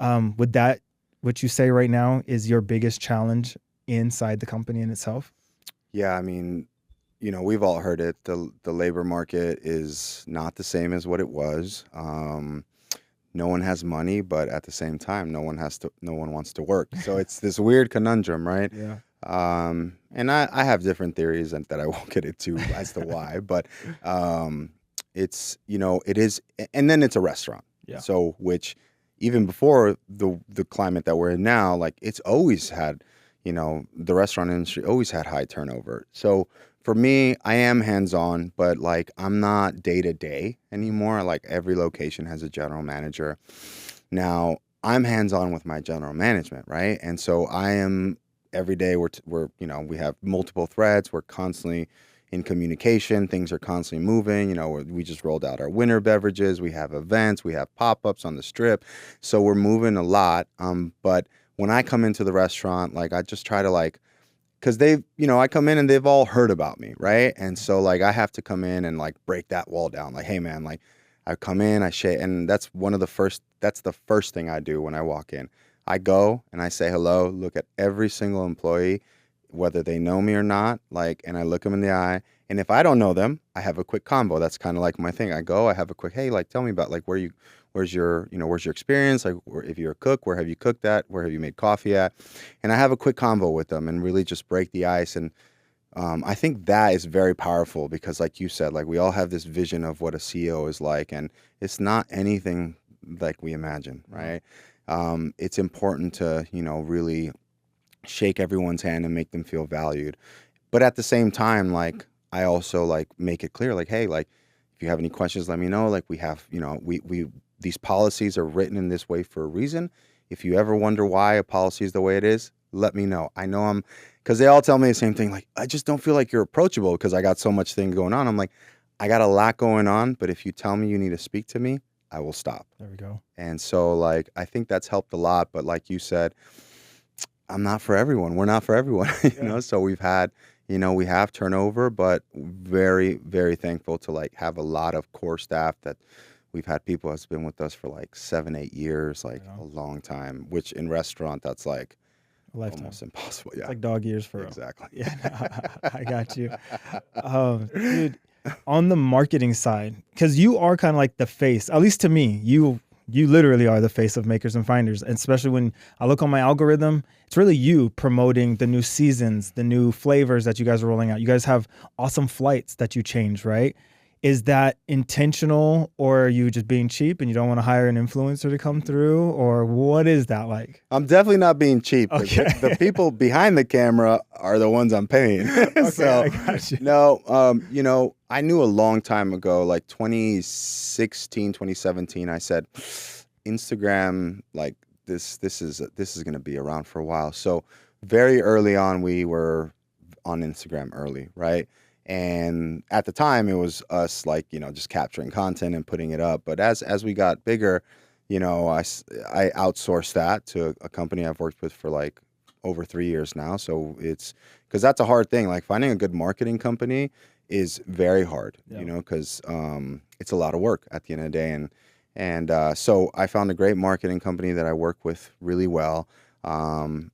Would that, what you say right now is your biggest challenge inside the company in itself? Yeah, I mean, we've all heard it. The labor market is not the same as what it was. No one has money, but at the same time, no one wants to work. So it's this weird conundrum, right? Yeah. And I have different theories that I won't get into as to why, but it's, it is, and then it's a restaurant. Yeah. So, which even before the climate that we're in now, like it's always had, the restaurant industry always had high turnover. So for me, I am hands-on, but like I'm not day-to-day anymore. Like every location has a general manager. Now I'm hands-on with my general management, right? And so I am every day we're we have multiple threads. We're constantly in communication. Things are constantly moving. We just rolled out our winter beverages. We have events. We have pop-ups on the strip. So we're moving a lot. But when I come into the restaurant, like I just try to like, because they've, I come in and they've all heard about me, right? And so like I have to come in and like break that wall down. Like, hey man, like I come in, I shake, and that's the first thing I do when I walk in. I go and I say hello, look at every single employee, whether they know me or not, like, and I look them in the eye. And if I don't know them, I have a quick convo. That's kind of like my thing. I go, I have a quick, hey, like, tell me about like where's your experience? Like, if you're a cook, where have you cooked at? Where have you made coffee at? And I have a quick convo with them and really just break the ice. And I think that is very powerful because, like you said, like we all have this vision of what a CEO is like, and it's not anything like we imagine, right? It's important to, really shake everyone's hand and make them feel valued. But at the same time, like I also like make it clear, like, hey, like if you have any questions, let me know. Like we have, these policies are written in this way for a reason. If you ever wonder why a policy is the way it is, let me know. I know because they all tell me the same thing. Like, I just don't feel like you're approachable because I got so much thing going on. I'm like, I got a lot going on, but if you tell me you need to speak to me, I will stop. There we go. And so like, I think that's helped a lot. But like you said, I'm not for everyone. We're not for everyone, So we've had, we have turnover, but very, very thankful to like have a lot of core staff that we've had people that's been with us for like 7-8 years, like a long time, which in restaurant, that's like a lifetime. Almost impossible. Yeah. It's like dog years for exactly. Yeah, no, I got you. Dude, on the marketing side, because you are kind of like the face, at least to me, you literally are the face of Makers and Finders. And especially when I look on my algorithm, it's really you promoting the new seasons, the new flavors that you guys are rolling out. You guys have awesome flights that you change, right? Is that intentional, or are you just being cheap and you don't want to hire an influencer to come through, or what is that like? I'm definitely not being cheap. Okay. The people behind the camera are the ones I'm paying. Okay, So, I got you. no, I knew a long time ago, like 2016, 2017, I said, Instagram, like this is going to be around for a while. So very early on, we were on Instagram early, right? And at the time, it was us like, just capturing content and putting it up. But as we got bigger, I outsourced that to a company I've worked with for like over 3 years now. So it's because that's a hard thing. Like finding a good marketing company is very hard, you know, because it's a lot of work at the end of the day. And so I found a great marketing company that I work with really well. And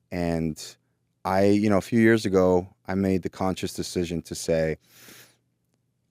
a few years ago, I made the conscious decision to say,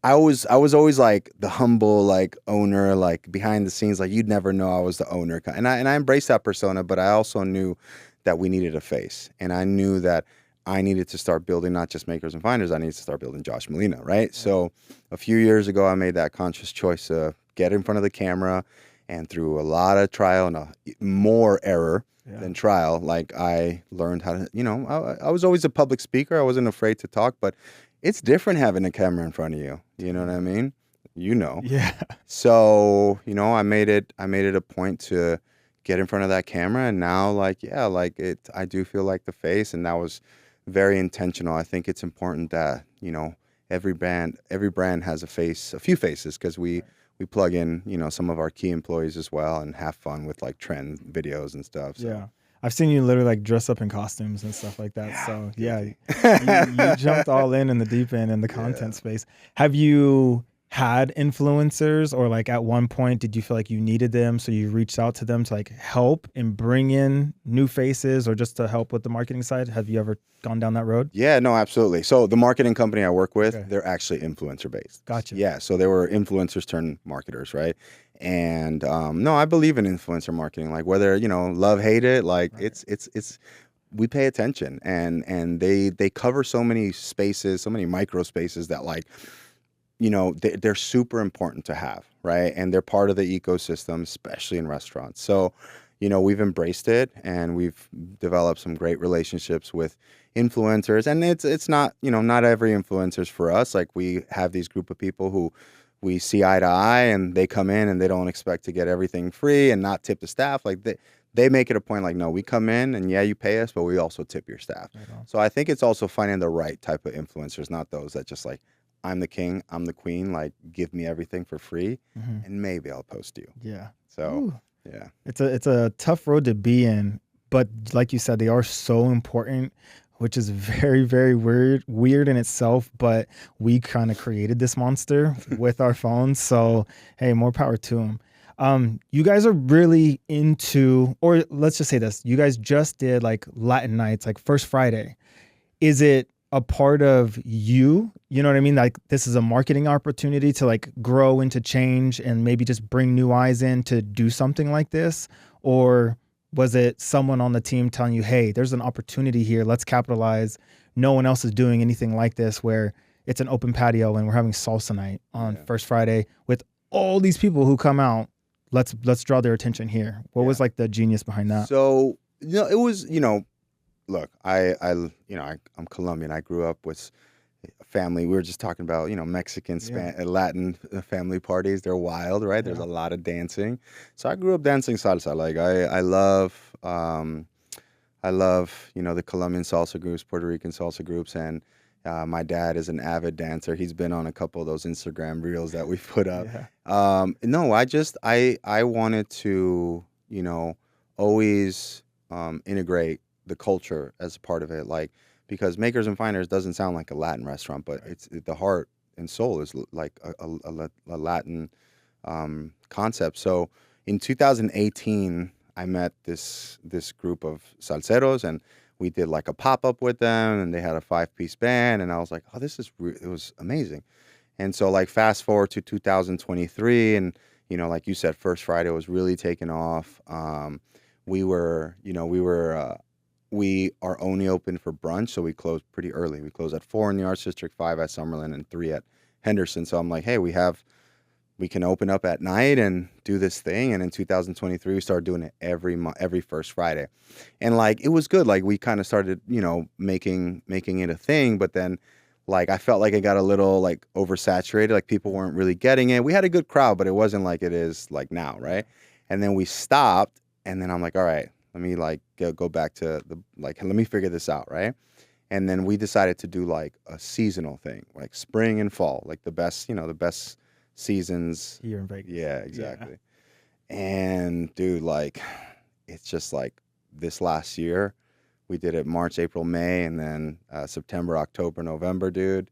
I was always like the humble like owner, like behind the scenes, like you'd never know I was the owner. And I embraced that persona, but I also knew that we needed a face. And I knew that I needed to start building not just makers and finders, I needed to start building Josh Molina, right? So a few years ago, I made that conscious choice to get in front of the camera, and through a lot of trial and more error than trial, like I learned how to, I was always a public speaker. I wasn't afraid to talk, but it's different having a camera in front of you. You know what I mean? Yeah. So, I made it a point to get in front of that camera, and now I do feel like the face, and that was very intentional. I think it's important that, every brand has a face, a few faces, because we plug in, some of our key employees as well and have fun with like trend videos and stuff. So. Yeah. I've seen you literally like dress up in costumes and stuff like that. So you jumped all in the deep end in the content space. Have you had influencers, or like at one point did you feel like you needed them, so you reached out to them to like help and bring in new faces or just to help with the marketing side? Have you ever gone down that road? Yeah, no, absolutely. So the marketing company I work with, they're actually influencer based. Gotcha. Yeah, so they were influencers turned marketers, right? And no, I believe in influencer marketing. Like whether love, hate it, like it's we pay attention, and they cover so many spaces, so many micro spaces that like. They're super important to have, right? And they're part of the ecosystem, especially in restaurants. So, we've embraced it, and we've developed some great relationships with influencers. And it's not, not every influencer's for us. Like we have these group of people who we see eye to eye, and they come in and they don't expect to get everything free and not tip the staff. Like they make it a point like, no, we come in and you pay us, but we also tip your staff. So I think it's also finding the right type of influencers, not those that just like, I'm the king, I'm the queen, like give me everything for free, and maybe I'll post you. Yeah. So, yeah. It's a tough road to be in, but like you said, they are so important, which is very, very weird in itself, but we kind of created this monster with our phones. So, hey, more power to them. You guys are really into, or let's just say this, you guys just did like Latin nights, like First Friday. Is it a part of you know what I mean? Like this is a marketing opportunity to like grow into change and maybe just bring new eyes in to do something like this? Or was it someone on the team telling you, hey, there's an opportunity here, let's capitalize. No one else is doing anything like this, where it's an open patio and we're having salsa night on First Friday with all these people who come out. Let's draw their attention here. What was like the genius behind that? So, it was, look, I'm Colombian. I grew up with a family. We were just talking about, Mexican, Latin family parties. They're wild, right? There's a lot of dancing. So I grew up dancing salsa. Like I love, the Colombian salsa groups, Puerto Rican salsa groups, and my dad is an avid dancer. He's been on a couple of those Instagram reels that we've put up. No, I wanted to, always integrate the culture as a part of it, like because Makers and Finders doesn't sound like a Latin restaurant, but it's the heart and soul is like a Latin concept. So in 2018, I met this group of salseros, and we did like a pop-up with them, and they had a 5-piece band, and I was like, oh, it was amazing. And so like fast forward to 2023, and like you said, First Friday was really taking off. We are only open for brunch, so we close pretty early. We close at 4 in the Arts District, 5 at Summerlin, and 3 at Henderson. So I'm like, hey, we can open up at night and do this thing. And in 2023, we started doing it every First Friday, and like it was good. Like we kind of started, making it a thing. But then, like I felt like it got a little like oversaturated. Like people weren't really getting it. We had a good crowd, but it wasn't like it is like now, right? And then we stopped, and then I'm like, all right. Let me like go back to let me figure this out, right? And then we decided to do like a seasonal thing, like spring and fall, like the best seasons here in Vegas. Yeah, exactly. Yeah. And dude, like it's just like this last year, We did it March, April, May, and then September, October, November, dude.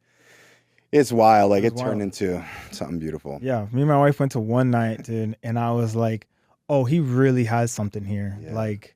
It's wild. Like it turned into something beautiful. Yeah. Me and my wife went to one night, dude, and I was like, oh, he really has something here. Yeah. Like,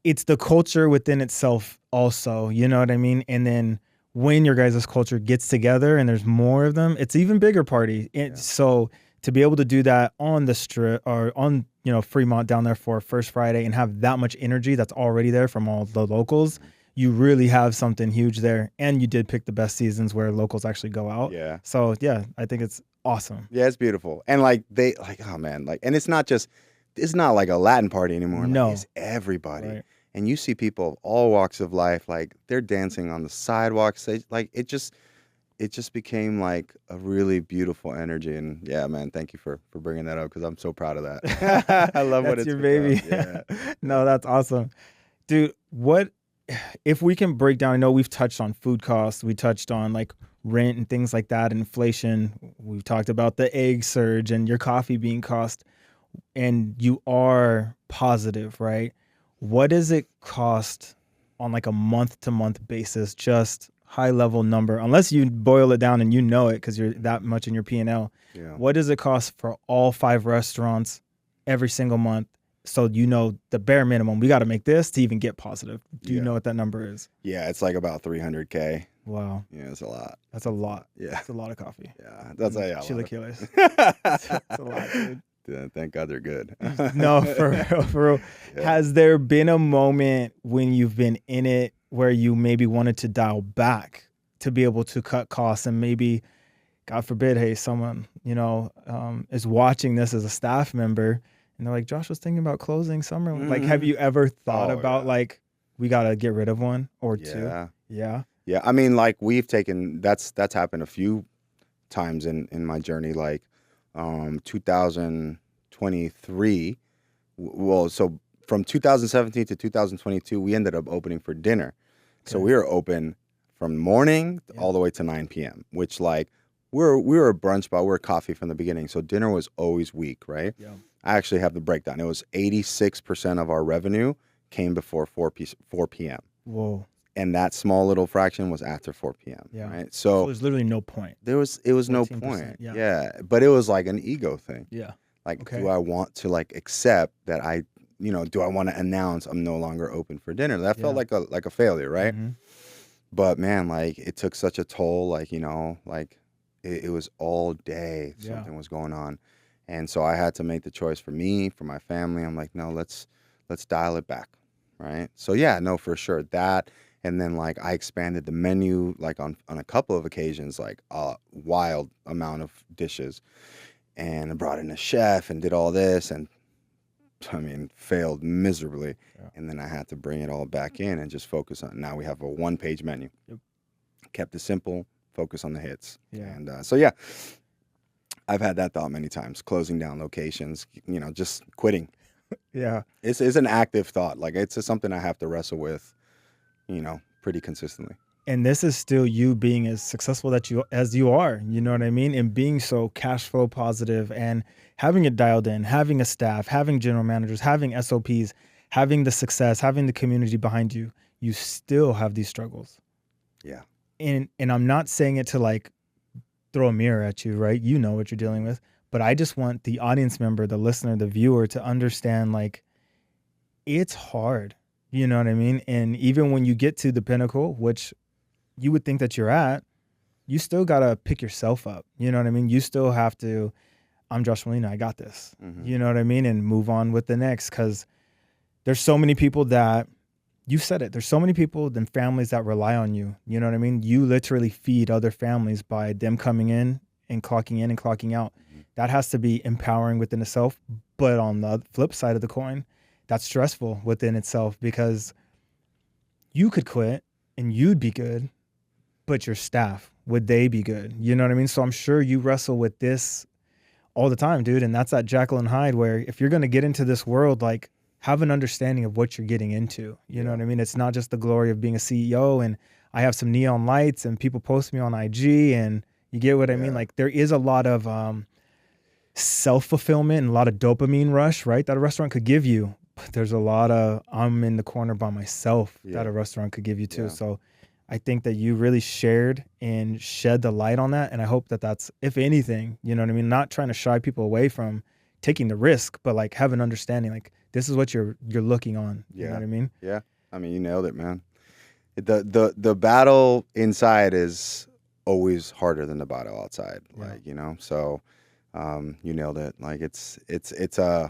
it's the culture within itself also, you know what I mean? And then when your guys' culture gets together and there's more of them, it's even bigger party. So to be able to do that on the strip or on, you know, Fremont down there for First Friday and have that much energy that's already there from all the locals, you really have something huge there. And you did pick the best seasons where locals actually go out. Yeah. So yeah, I think it's awesome. Yeah, it's beautiful. And like oh man, like, and it's not like a Latin party anymore. No. Like, it's everybody. Right. And you see people of all walks of life, like they're dancing on the sidewalks. Like it just became like a really beautiful energy. And yeah, man, thank you for bringing that up because I'm so proud of that. I love what it's your baby. Yeah. No, that's awesome, dude. What if we can break down? I know we've touched on food costs, we touched on like rent and things like that, inflation. We've talked about the egg surge and your coffee bean cost, and you are positive, right? What does it cost on like a month-to-month basis, just high-level number, unless you boil it down and you know it because you're that much in your P&L. Yeah. What does it cost for all 5 restaurants every single month? So you know the bare minimum, we got to make this to even get positive. Do you know what that number is? Yeah, it's like about $300K. Wow. Yeah, it's a lot. That's a lot. Yeah. That's a lot of coffee. Yeah, that's chilaquiles. That's a lot, dude. Yeah, thank God they're good. No, for real. Yeah. Has there been a moment when you've been in it where you maybe wanted to dial back to be able to cut costs, and maybe, God forbid, hey, someone, you know, is watching this as a staff member and they're like, Josh was thinking about closing Summerlin. Like, have you ever thought about like, we got to get rid of one or two? Yeah. Yeah. I mean, like we've taken, that's happened a few times in my journey. Like 2023, well, so from 2017 to 2022, we ended up opening for dinner. Okay. So we were open from morning all the way to 9 p.m., which like we were a brunch spot. We were coffee from the beginning. So dinner was always weak, right? Yeah. I actually have the breakdown. It was 86% of our revenue came before 4 p.m. Whoa. And that small little fraction was after 4 p.m. Yeah. Right. So there's literally no point. It was no point. Yeah. But it was like an ego thing. Yeah. Like, do I want to like accept that do I want to announce I'm no longer open for dinner? That felt like a failure, right? Mm-hmm. But man, like it took such a toll, like, like it was all day something was going on. And so I had to make the choice for me, for my family. I'm like, no, let's dial it back. Right. So yeah, no, for sure that. And then like I expanded the menu like on a couple of occasions, like a wild amount of dishes, and I brought in a chef and did all this, and I mean, failed miserably. Yeah. And then I had to bring it all back in and just focus on, now we have a 1-page menu. Yep. Kept it simple, focus on the hits. Yeah. And so yeah, I've had that thought many times, closing down locations, just quitting. Yeah. It's an active thought. Like it's just something I have to wrestle with, pretty consistently. And this is still you being as successful as you are, you know what I mean? And being so cash flow positive and having it dialed in, having a staff, having general managers, having SOPs, having the success, having the community behind you, you still have these struggles. Yeah. And I'm not saying it to like throw a mirror at you, right? You know what you're dealing with. But I just want the audience member, the listener, the viewer to understand like it's hard. You know what I mean? And even when you get to the pinnacle, which you would think that you're at, you still got to pick yourself up. You know what I mean? You still have to, I'm Josh Molina, I got this. Mm-hmm. You know what I mean? And move on with the next, because there's so many people that, you said it, there's so many people and families that rely on you. You know what I mean? You literally feed other families by them coming in and clocking out. Mm-hmm. That has to be empowering within itself. But on the flip side of the coin, that's stressful within itself, because you could quit and you'd be good, but your staff, would they be good? You know what I mean? So I'm sure you wrestle with this all the time, dude. And that's that Jekyll and Hyde, where if you're going to get into this world, like have an understanding of what you're getting into. You know what I mean? It's not just the glory of being a CEO and I have some neon lights and people post me on IG and you get what I mean? Like there is a lot of self-fulfillment and a lot of dopamine rush, right? That a restaurant could give you. there's a lot of I'm in the corner by myself Yeah. that a restaurant could give you too. Yeah. So I think that you really shared and shed the light on that. And I hope that that's, if anything, you know what I mean? Not trying to shy people away from taking the risk, but like have an understanding, like this is what you're looking on. You know what I mean? Yeah. I mean, you nailed it, man. The battle inside is always harder than the battle outside. Yeah. Like, you know, so you nailed it. Like it's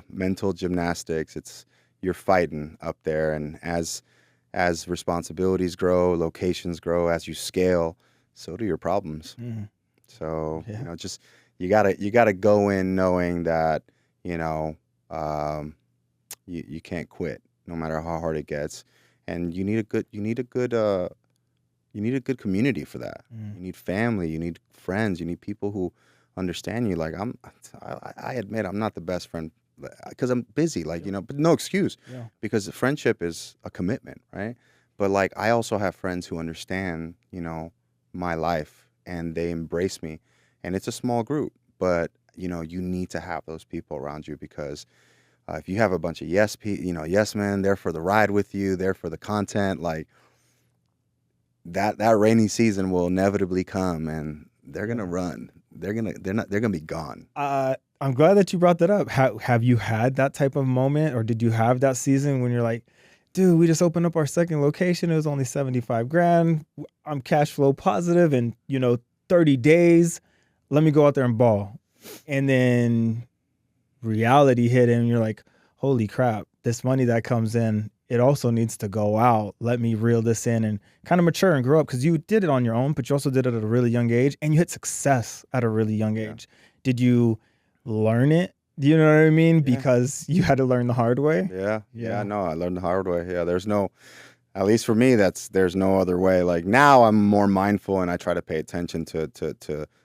mental gymnastics. You're fighting up there, and as responsibilities grow, locations grow, as you scale, so do your problems. Mhm. So Yeah. you know, just you gotta go in knowing that, you know, you can't quit no matter how hard it gets, and you need a good community for that. Mhm. You need family, you need friends, you need people who understand you. Like I admit I'm not the best friend because I'm busy, like, you know, but no excuse, Yeah. because friendship is a commitment, right? But like I also have friends who understand, you know, my life, and they embrace me, and it's a small group, but you know, you need to have those people around you, because if you have a bunch of yes men, they're for the ride with you, they're for the content, like that rainy season will inevitably come, and they're gonna run. They're gonna be gone. I'm glad that you brought that up. Have you had that type of moment, or did you have that season when you're like, dude, we just opened up our second location. It was only 75 grand. I'm cash flow positive in, 30 days. Let me go out there and ball. And then reality hit, and you're like, holy crap, this money that comes in, it also needs to go out. Let me reel this in and kind of mature and grow up, because you did it on your own, but you also did it at a really young age, and you hit success at a really young age. Did you learn it? Do you know what I mean? Because you had to learn the hard way. Yeah. No, I learned the hard way. Yeah, at least for me, there's no other way. Like now I'm more mindful, and I try to pay attention to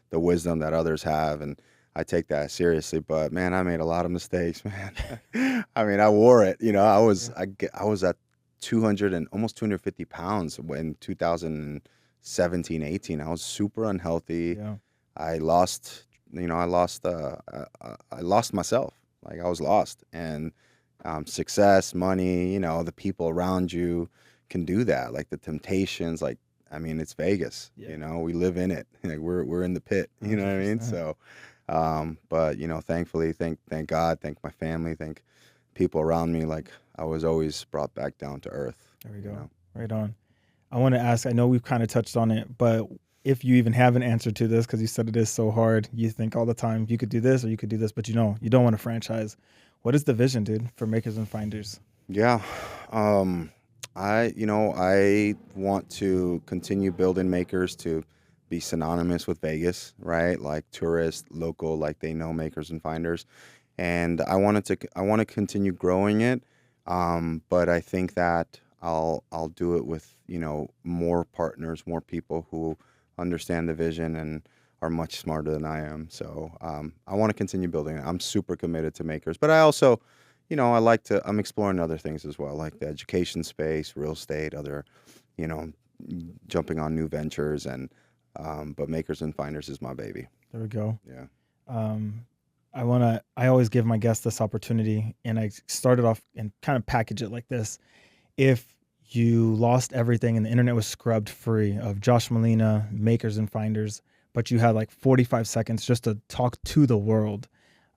the wisdom that others have, and I take that seriously. But man, I made a lot of mistakes, man. I mean, I wore it. You know, I was at 200 and almost 250 pounds in 2017, 18. I was super unhealthy. Yeah. I lost myself. Like I was lost, and success, money, you know, the people around you can do that. Like the temptations, like, I mean, it's Vegas, you know, we live in it. Like we're in the pit, you know what I mean? 100%. So, but you know, thankfully, thank God, thank my family, thank people around me. Like I was always brought back down to earth. There we go. You know? Right on. I want to ask, I know we've kind of touched on it, but if you even have an answer to this, because you said it is so hard, you think all the time you could do this or you could do this, but you don't want to franchise. What is the vision, dude, for Makers and Finders? Yeah. I want to continue building Makers to be synonymous with Vegas, right? Like tourists, local, like they know Makers and Finders. And I want to continue growing it. But I think that I'll do it with, you know, more partners, more people who understand the vision and are much smarter than I am. So I want to continue building it. I'm super committed to Makers, but I also, you know, I'm exploring other things as well, like the education space, real estate, other, you know, jumping on new ventures, and but Makers and Finders is my baby. There we go. Yeah. I always give my guests this opportunity, and I started off and kind of package it like this. If you lost everything and the internet was scrubbed free of Josh Molina, Makers and Finders, but you had like 45 seconds just to talk to the world,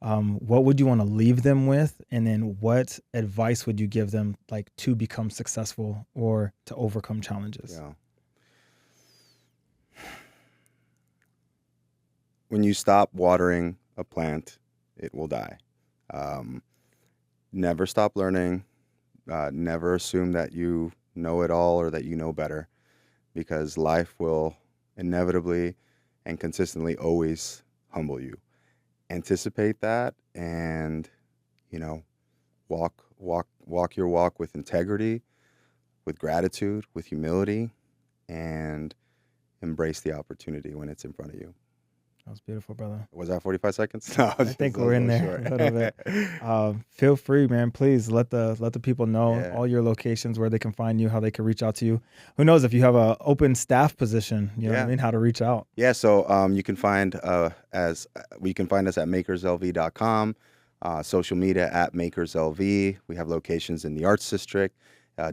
what would you want to leave them with? And then what advice would you give them, like, to become successful or to overcome challenges? Yeah. When you stop watering a plant, it will die. Never stop learning. Never assume that you know it all or that you know better, because life will inevitably and consistently always humble you. Anticipate that, and, you know, walk your walk with integrity, with gratitude, with humility, and embrace the opportunity when it's in front of you. That was beautiful, brother. Was that 45 seconds? No, I think we're in there a little bit. Feel free, man. Please let the people know all your locations, where they can find you, how they can reach out to you. Who knows, if you have an open staff position, you know what I mean, how to reach out. Yeah, so you can find us at makerslv.com. Social media at MakersLV. We have locations in the Arts District,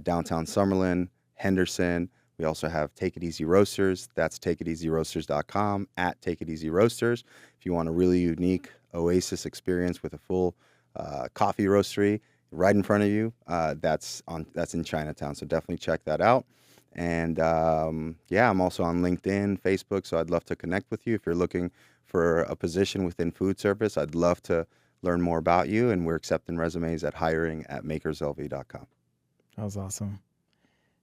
downtown Summerlin, Henderson. We also have Take It Easy Roasters. That's takeiteasyroasters.com, at Take It Easy Roasters. If you want a really unique oasis experience with a full coffee roastery right in front of you, that's in Chinatown. So definitely check that out. And I'm also on LinkedIn, Facebook. So I'd love to connect with you. If you're looking for a position within food service, I'd love to learn more about you. And we're accepting resumes at hiring@makerslv.com. That was awesome.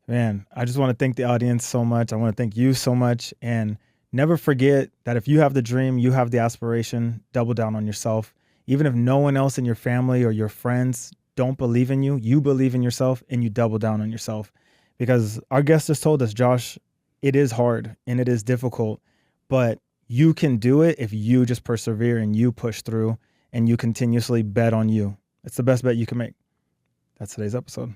Man, I just want to thank the audience so much. I want to thank you so much. And never forget that if you have the dream, you have the aspiration, double down on yourself. Even if no one else in your family or your friends don't believe in you, you believe in yourself and you double down on yourself. Because our guest just told us, Josh, it is hard and it is difficult, but you can do it if you just persevere and you push through and you continuously bet on you. It's the best bet you can make. That's today's episode.